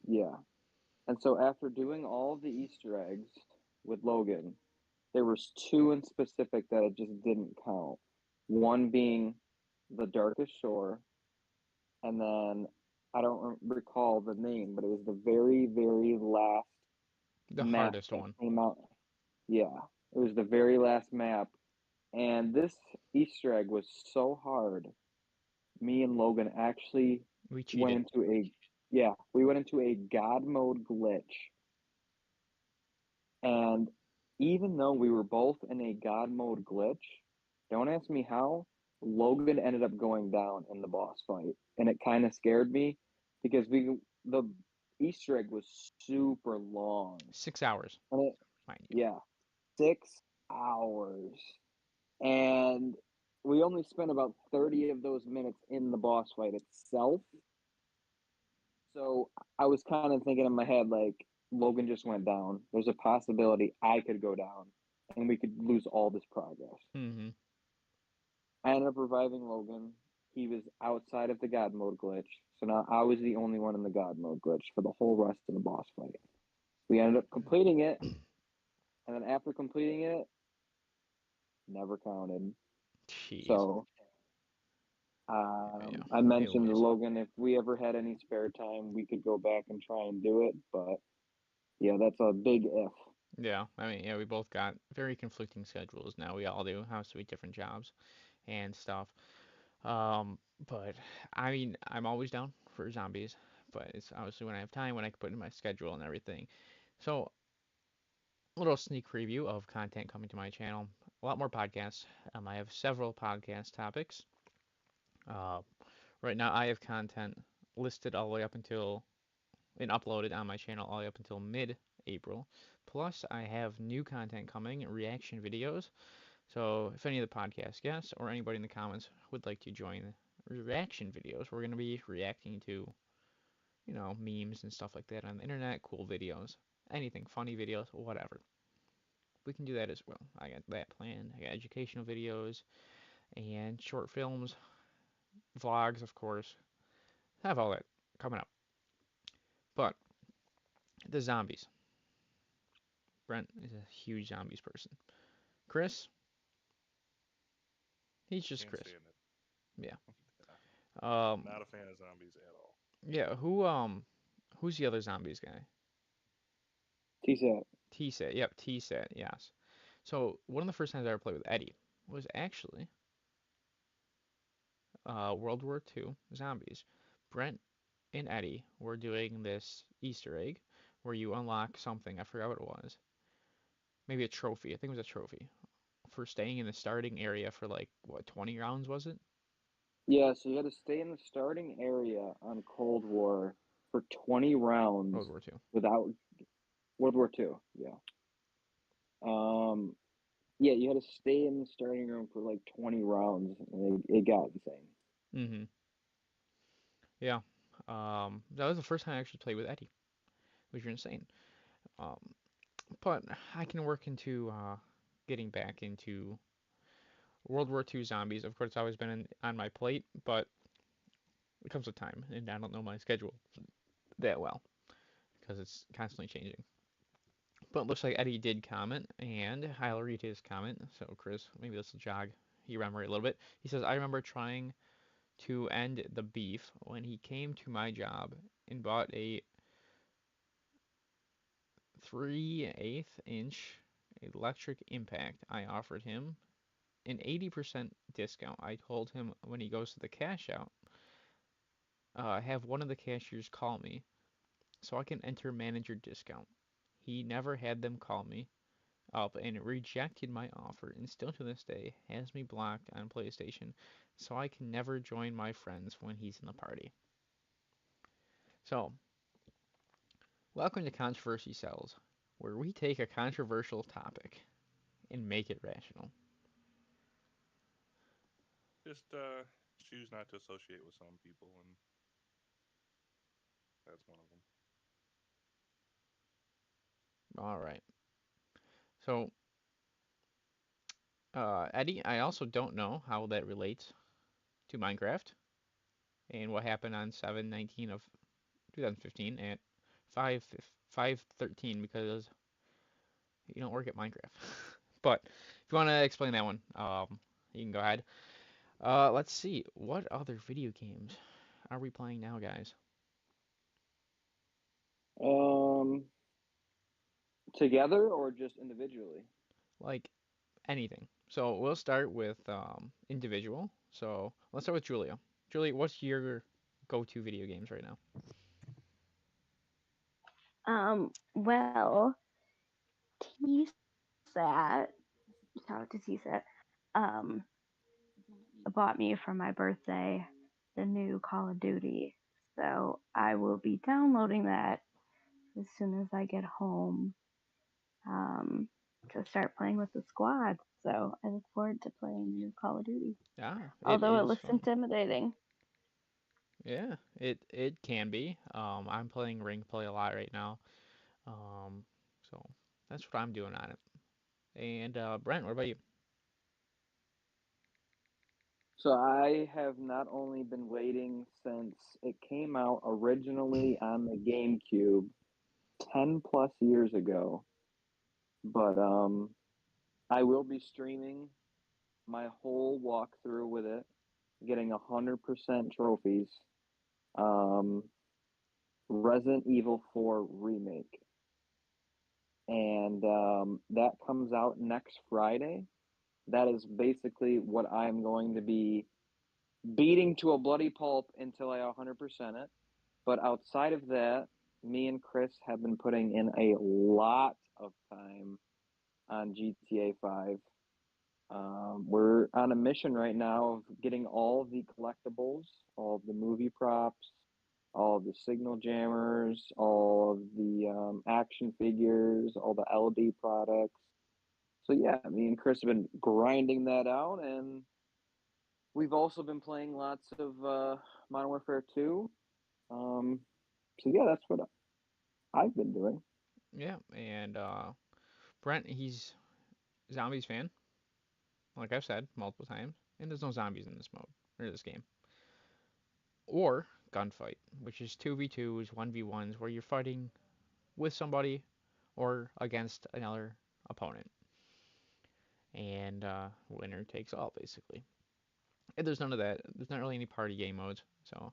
yeah. And so after doing all of the Easter eggs with Logan, there was two in specific that it just didn't count. One being the Darkest Shore, and then I don't recall the name, but it was the very, very last The map hardest that one. came out. Yeah, it was the very last map. And this Easter egg was so hard. Me and Logan actually We went cheated. into a, yeah, we went into a God mode glitch. And even though we were both in a God mode glitch, don't ask me how, Logan ended up going down in the boss fight. And it kind of scared me because the Easter egg was super long. 6 hours, And it, mind you. yeah, 6 hours. And we only spent about 30 of those minutes in the boss fight itself. So I was kind of thinking in my head, like, Logan just went down. There's a possibility I could go down and we could lose all this progress. Mhm. I ended up reviving Logan. He was outside of the God mode glitch. So now I was the only one in the God mode glitch for the whole rest of the boss fight. We ended up completing it. And then after completing it, never counted. Jeez. So Yeah, I it mentioned to was. Logan if we ever had any spare time, we could go back and try and do it. But yeah, that's a big if. Yeah, I mean, yeah, we both got very conflicting schedules now. We all do. Have to be different jobs and stuff. Um, but I mean, I'm always down for zombies, but it's obviously when I have time, when I can put in my schedule and everything. So, a little sneak preview of content coming to my channel. A lot more podcasts. I have several podcast topics. Uh, right now, I have content listed all the way up until and uploaded on my channel all the way up until mid-April. Plus, I have new content coming, reaction videos. So, if any of the podcast guests or anybody in the comments would like to join reaction videos, we're going to be reacting to, memes and stuff like that on the internet, cool videos, anything, funny videos, whatever. We can do that as well. I got that planned. I got educational videos and short films, vlogs, of course. I have all that coming up. But the zombies. Brent is a huge zombies person. Chris, he's just Can't Chris. stand it. Yeah. Yeah. Um. Not a fan of zombies at all. Yeah. Who's the other zombies guy? TSAT. T-Sat. Yep. T-Sat. Yes. So one of the first times I ever played with Eddie was actually World War II zombies. Brent and Eddie were doing this Easter egg where you unlock something. I forgot what it was. Maybe a trophy. I think it was a trophy for staying in the starting area for like what 20 rounds was it? Yeah, so you had to stay in the starting area on Cold War for 20 rounds World War II. without World War II. Yeah. Um, yeah, you had to stay in the starting room for like 20 rounds, and it got insane. Mm-hmm. Yeah. That was the first time I actually played with Eddie, which is insane. Um, but I can work into getting back into World War II zombies. Of course, it's always been on my plate, but it comes with time, and I don't know my schedule that well because it's constantly changing. But it looks like Eddie did comment, and I'll read his comment. So, Chris, maybe this will jog your memory a little bit. He says, I remember trying to end the beef when he came to my job and bought a 3/8 inch electric impact. I offered him an 80% discount. I told him when he goes to the cash out, have one of the cashiers call me so I can enter manager discount. He never had them call me up and rejected my offer, and still to this day has me blocked on PlayStation so I can never join my friends when he's in the party. So, welcome to Controversy Cells, where we take a controversial topic and make it rational. Just choose not to associate with some people, and that's one of them. All right. So, Eddie, I also don't know how that relates to Minecraft and what happened on 7/19 of 2015 at 5 5:13 because you don't work at Minecraft. But if you want to explain that one, you can go ahead. Let's see. What other video games are we playing now, guys? Um, Together or just individually? Like anything. So we'll start with individual. So let's start with Julia. Julia, what's your go-to video games right now? Well, TSAT, shout out to TSAT, um, bought me for my birthday the new Call of Duty. So I will be downloading that as soon as I get home um, to start playing with the squad. So I look forward to playing the new Call of Duty. Ah, it Although it is looks fun. intimidating. Yeah, it can be. I'm playing ring play a lot right now. Um, so that's what I'm doing on it. And Brent, what about you? So I have not only been waiting since it came out originally on the GameCube 10 plus years ago, but I will be streaming my whole walkthrough with it, getting 100% trophies. Um, Resident Evil 4 Remake. And that comes out next Friday. That is basically what I'm going to be beating to a bloody pulp until I 100% it. But outside of that, me and Chris have been putting in a lot of time on GTA 5. We're on a mission right now of getting all of the collectibles, all of the movie props, all of the signal jammers, all of the action figures, all the LD products. So yeah, me and Chris have been grinding that out, and we've also been playing lots of Modern Warfare 2. Um, so yeah, that's what I've been doing. Yeah, and Brent, he's zombies fan, like I've said multiple times, and there's no zombies in this mode or this game. Or gunfight, which is 2v2s, 1v1s, where you're fighting with somebody or against another opponent, and winner takes all basically. And there's none of that. There's not really any party game modes. So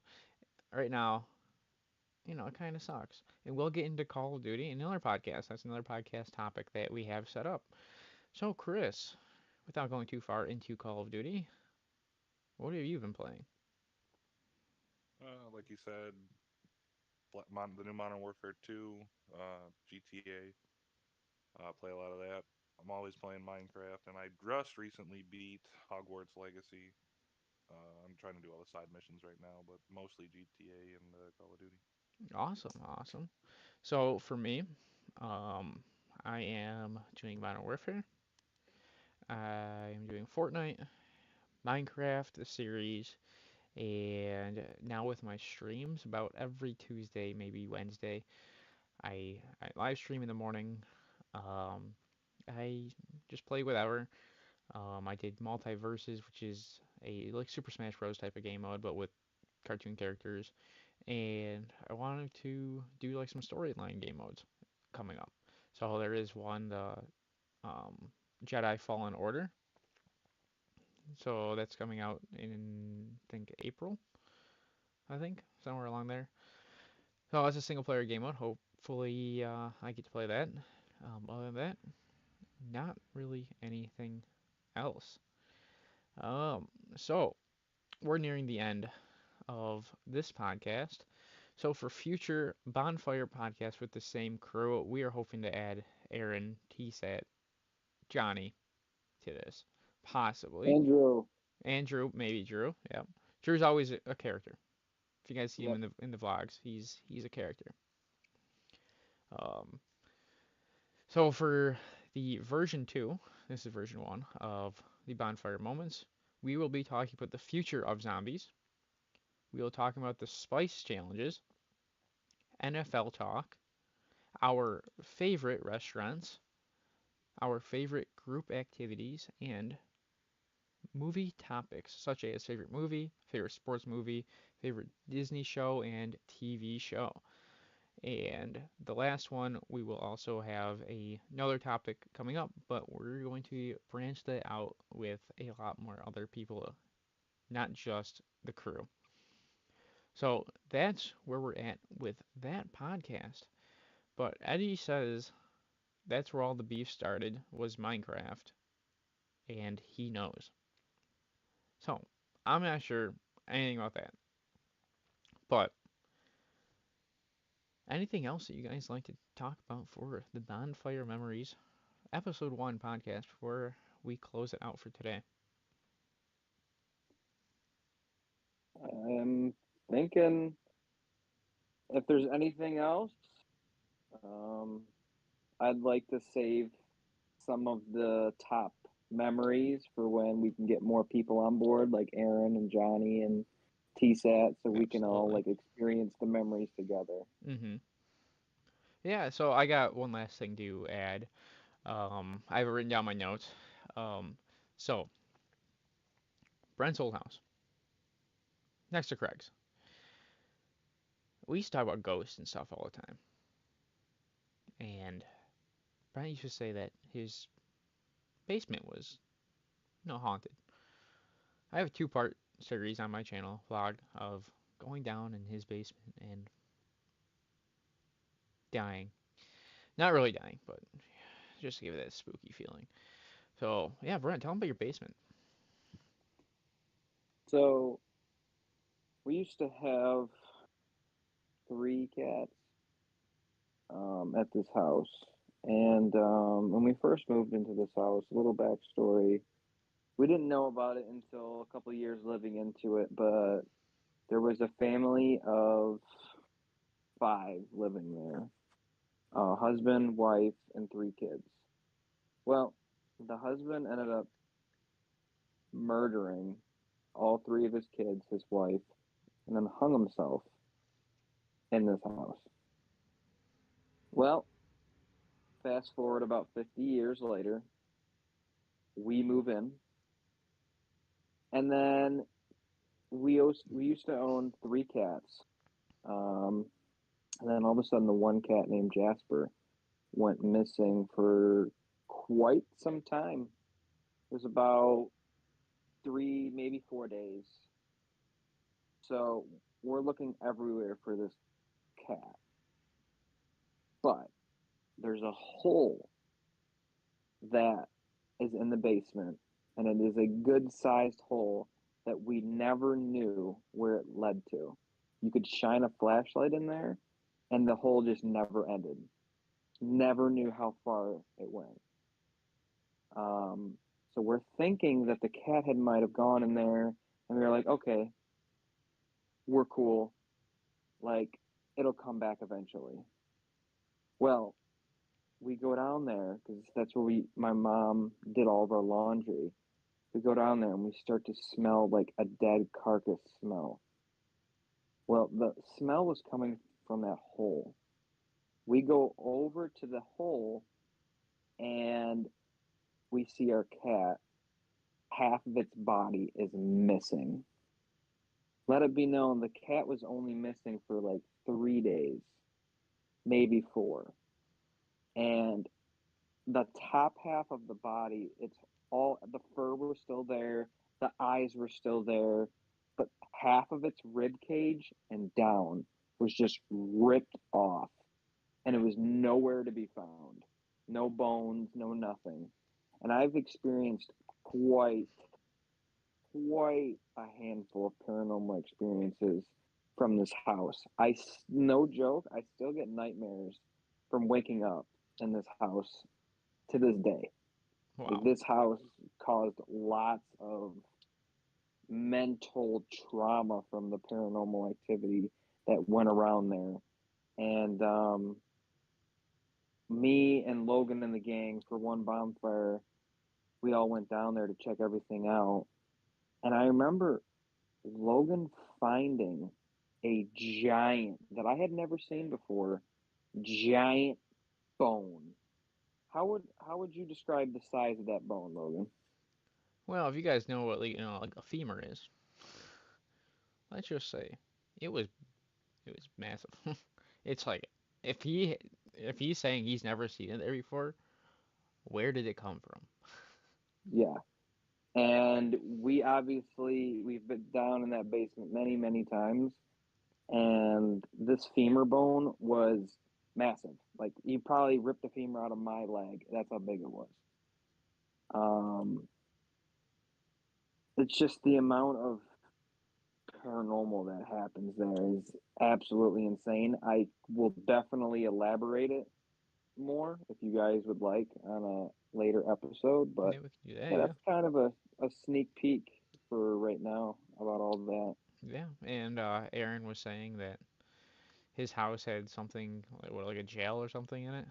right now, it kind of sucks. And we'll get into Call of Duty in another podcast. That's another podcast topic that we have set up. So, Chris, without going too far into Call of Duty, what have you been playing? Like you said, the new Modern Warfare 2, GTA. Play a lot of that. I'm always playing Minecraft, and I just recently beat Hogwarts Legacy. I'm trying to do all the side missions right now, but mostly GTA and Call of Duty. Awesome, awesome. So, for me, um, I am doing Modern Warfare. I'm doing Fortnite, Minecraft, the series, and now with my streams, about every Tuesday, maybe Wednesday, I live stream in the morning. Um, I just play whatever. I did Multiverses, which is a like Super Smash Bros. Type of game mode, but with cartoon characters. And I wanted to do like some storyline game modes coming up. So there is one, the um, Jedi Fallen Order. So that's coming out in I think April, I think somewhere along there. So it's a single player game mode. Hopefully I get to play that. Other than that, not really anything else. Um, so we're nearing the end of this podcast. So for future Bonfire podcasts with the same crew, we are hoping to add Aaron, TSAT, Johnny to this. Possibly. Andrew, Andrew, maybe Drew. Yep. Drew's always a character. If you guys see him yep. in the vlogs, he's a character. Um, so for the version 2, this is version 1 of the Bonfire Moments, we will be talking about the future of zombies. We will talk about the spice challenges, NFL talk, our favorite restaurants, our favorite group activities, and movie topics such as favorite movie, favorite sports movie, favorite Disney show, and TV show. And the last one, we will also have another topic coming up, but we're going to branch that out with a lot more other people, not just the crew. So that's where we're at with that podcast. But Eddie says that's where all the beef started was Minecraft, and he knows. So I'm not sure anything about that. But anything else that you guys like to talk about for the Bonfire Memories episode 1 podcast before we close it out for today? I'm thinking if there's anything else, um, I'd like to save some of the top memories for when we can get more people on board, like Aaron and Johnny and TSAT, so we can all Absolutely. like experience the memories together. Mm-hmm. Yeah, so I got one last thing to add. I have it written down my notes. Um, so Brent's old house, next to Craig's. We used to talk about ghosts and stuff all the time. And Brent used to say that his basement was, haunted. I have a two-part series on my channel, vlog, of going down in his basement and dying. Not really dying, but just to give it that spooky feeling. So, yeah, Brent, tell him about your basement. So we used to have 3 cats at this house. And when we first moved into this house, a little backstory, we didn't know about it until a couple of years living into it, but there was a family of 5 living there, husband, wife, and 3 kids. Well, the husband ended up murdering all 3 of his kids, his wife, and then hung himself in this house. Well, fast forward about 50 years later, we move in, and then we used to own 3 cats. Um, and then all of a sudden, the one cat named Jasper went missing for quite some time. It was about 3, maybe 4 days. So we're looking everywhere for this cat, but there's a hole that is in the basement, and it is a good sized hole that we never knew where it led to. You could shine a flashlight in there, and the hole just never ended. Never knew how far it went. Um, so we're thinking that the cat had might have gone in there, and we were like, okay, we're cool. Like, it'll come back eventually. Well, we go down there because that's where my mom did all of our laundry. We go down there and we start to smell like a dead carcass smell. Well, the smell was coming from that hole. We go over to the hole and we see our cat. Half of its body is missing. Let it be known the cat was only missing for like 3 days, maybe 4. And the top half of the body, it's all the fur was still there, the eyes were still there, but half of its rib cage and down was just ripped off, and it was nowhere to be found. No bones, no nothing. And I've experienced quite quite a handful of paranormal experiences from this house. No joke, I still get nightmares from waking up in this house to this day. Like, Wow. this house caused lots of mental trauma from the paranormal activity that went around there. And me and Logan and the gang for one bonfire, we all went down there to check everything out. And I remember Logan finding a giant that I had never seen before, giant bone. How would you describe the size of that bone, Logan? Well, if you guys know what like a femur is, let's just say it was it was massive. It's like if he if he's saying he's never seen it there before, where did it come from? Yeah. And we've been down in that basement many, many times. And this femur bone was massive. Like you probably ripped the femur out of my leg. That's how big it was. Um, it's just the amount of paranormal that happens there is absolutely insane. I will definitely elaborate it more if you guys would like on a later episode. But Yeah, we can do that. yeah, Yeah, that's kind of a sneak peek for right now about all that. yeah. And Aaron was saying that his house had something like what, like a jail or something in it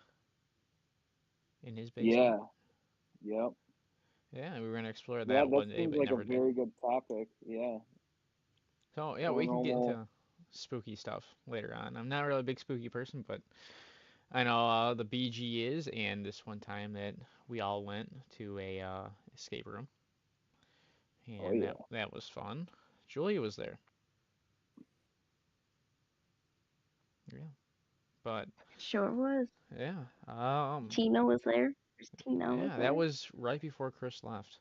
in his basement. Yeah, yep. Yeah, we were gonna explore That that that one day, seems but like a never did. very good topic. Yeah, So yeah, we can get paranormal. into spooky stuff later on. I'm not really a big spooky person, but I know the BG is, and this one time that we all went to a escape room, Oh and that yeah, that was fun. Julia was there. Yeah, but Sure was. yeah, Tina was there. Tina was yeah, that there. was right before Chris left.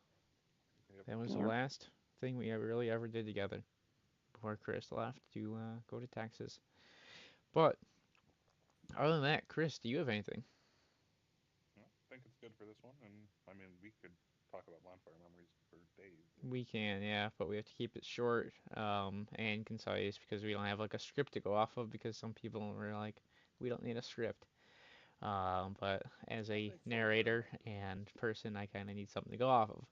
Yep. That was the Yeah. last thing we really ever did together before Chris left to go to Texas. But other than that, Chris, do you have anything? Yeah, I think it's good for this one, and I mean we could talk about bonfire memories for days. But We can, yeah, but we have to keep it short and concise because we don't have like a script to go off of because some people were like, we don't need a script. But as I'll a take shorter narrator ones. and person, I kind of need something to go off of.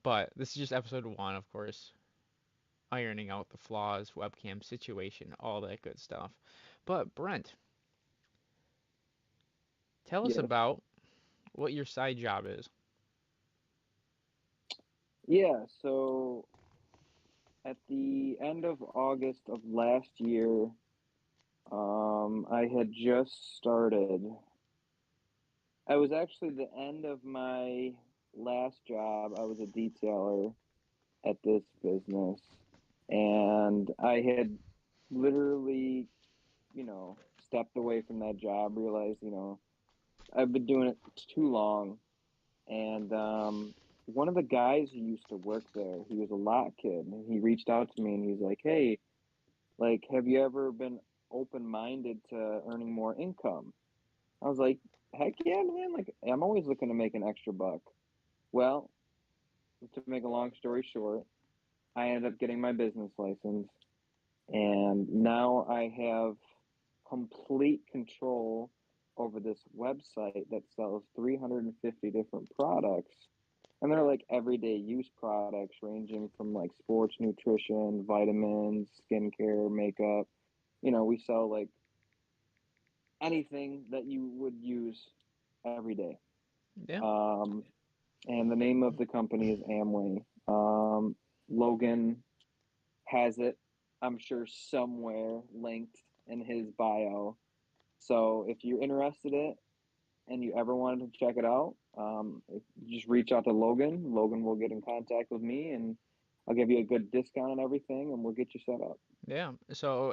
But this is just episode one, of course, ironing out the flaws, webcam situation, all that good stuff. But Brent, tell us yes, about what your side job is. yeah. So at the end of August of last year, I had just started. I was actually the end of my last job. I was a detailer at this business, and I had literally, stepped away from that job. Realized, I've been doing it too long. And one of the guys who used to work there, he was a lot kid, and he reached out to me and he's like, "Hey, like, have you ever been open-minded to earning more income?" I was like, "Heck yeah, man! Like, I'm always looking to make an extra buck." Well, to make a long story short, I ended up getting my business license, and now I have complete control over this website that sells 350 different products. And they're like everyday use products ranging from like sports nutrition, vitamins, skincare, makeup. We sell like anything that you would use every day. Yeah, Um, and the name of the company is Amway. Logan has it, I'm sure, somewhere linked in his bio. So if you're interested in it and you ever wanted to check it out, just reach out to Logan. Logan will get in contact with me and I'll give you a good discount on everything and we'll get you set up. yeah. So,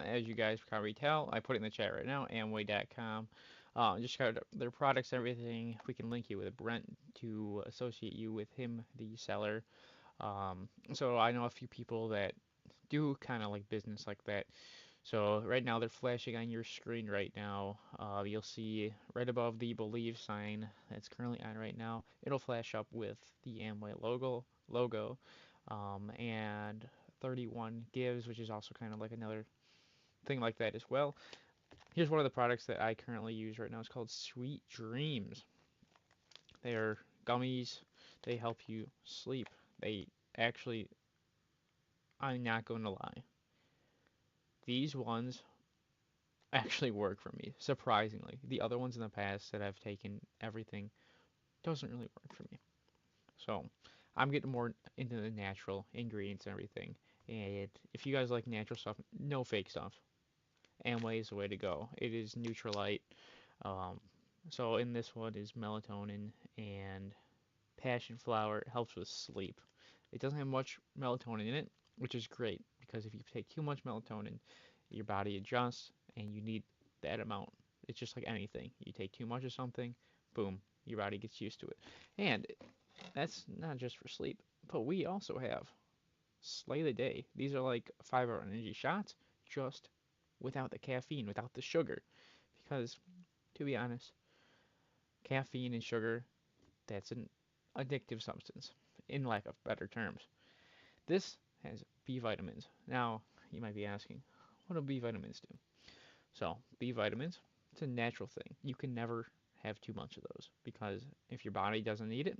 as you guys can probably tell, I put it in the chat right now, Amway.com. Just got their products, everything. We can link you with Brent to associate you with him, the seller. So I know a few people that do kind of like business like that. So right now they're flashing on your screen right now. You'll see right above the believe sign that's currently on right now. It'll flash up with the Amway logo, and 31 gives, which is also kind of like another thing like that as well. Here's one of the products that I currently use right now. It's called Sweet Dreams. They are gummies. They help you sleep. They actually, I'm not going to lie. These ones actually work for me, surprisingly. The other ones in the past that I've taken, everything doesn't really work for me. So I'm getting more into the natural ingredients and everything. And if you guys like natural stuff, no fake stuff. Amway is the way to go. It is Neutralite. Um, so in this one is melatonin and passion flower. It helps with sleep. It doesn't have much melatonin in it, which is great because if you take too much melatonin, your body adjusts and you need that amount. It's just like anything. You take too much of something, boom, your body gets used to it. And that's not just for sleep, but we also have Slay the Day. These are like 5-hour energy shots, just without the caffeine, without the sugar. Because, to be honest, caffeine and sugar, that's an addictive substance, in lack of better terms. This has B vitamins. Now, you might be asking, what do B vitamins do? So, B vitamins, it's a natural thing. You can never have too much of those because if your body doesn't need it,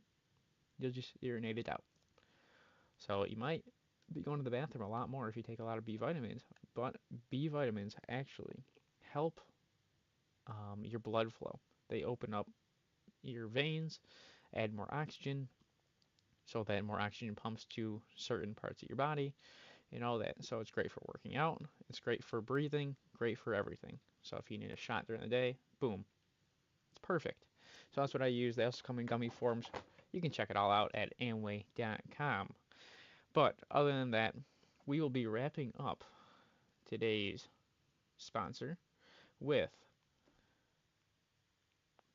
you'll just urinate it out. So, you might be going to the bathroom a lot more if you take a lot of B vitamins, but B vitamins actually help your blood flow. They open up your veins, add more oxygen, so that more oxygen pumps to certain parts of your body and all that. So it's great for working out, it's great for breathing, great for everything. So if you need a shot during the day, boom, it's perfect. So that's what I use. They also come in gummy forms. You can check it all out at amway.com. But other than that, we will be wrapping up today's sponsor with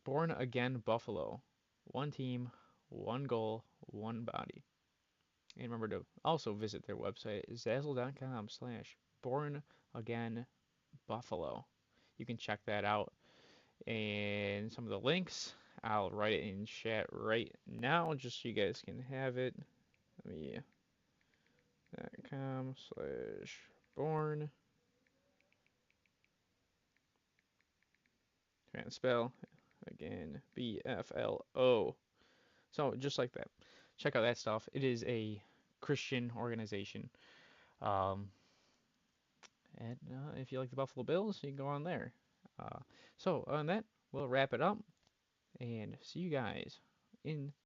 Born Again Buffalo. One team, one goal, one body. And remember to also visit their website, zazzle.com/born again buffalo. You can check that out. And some of the links, I'll write it in chat right now just so you guys can have it. Let me .com/born. Trying to spell again BFLO. So just like that. Check out that stuff. It is a Christian organization. Um, and if you like the Buffalo Bills, you can go on there. So on that, we'll wrap it up and see you guys in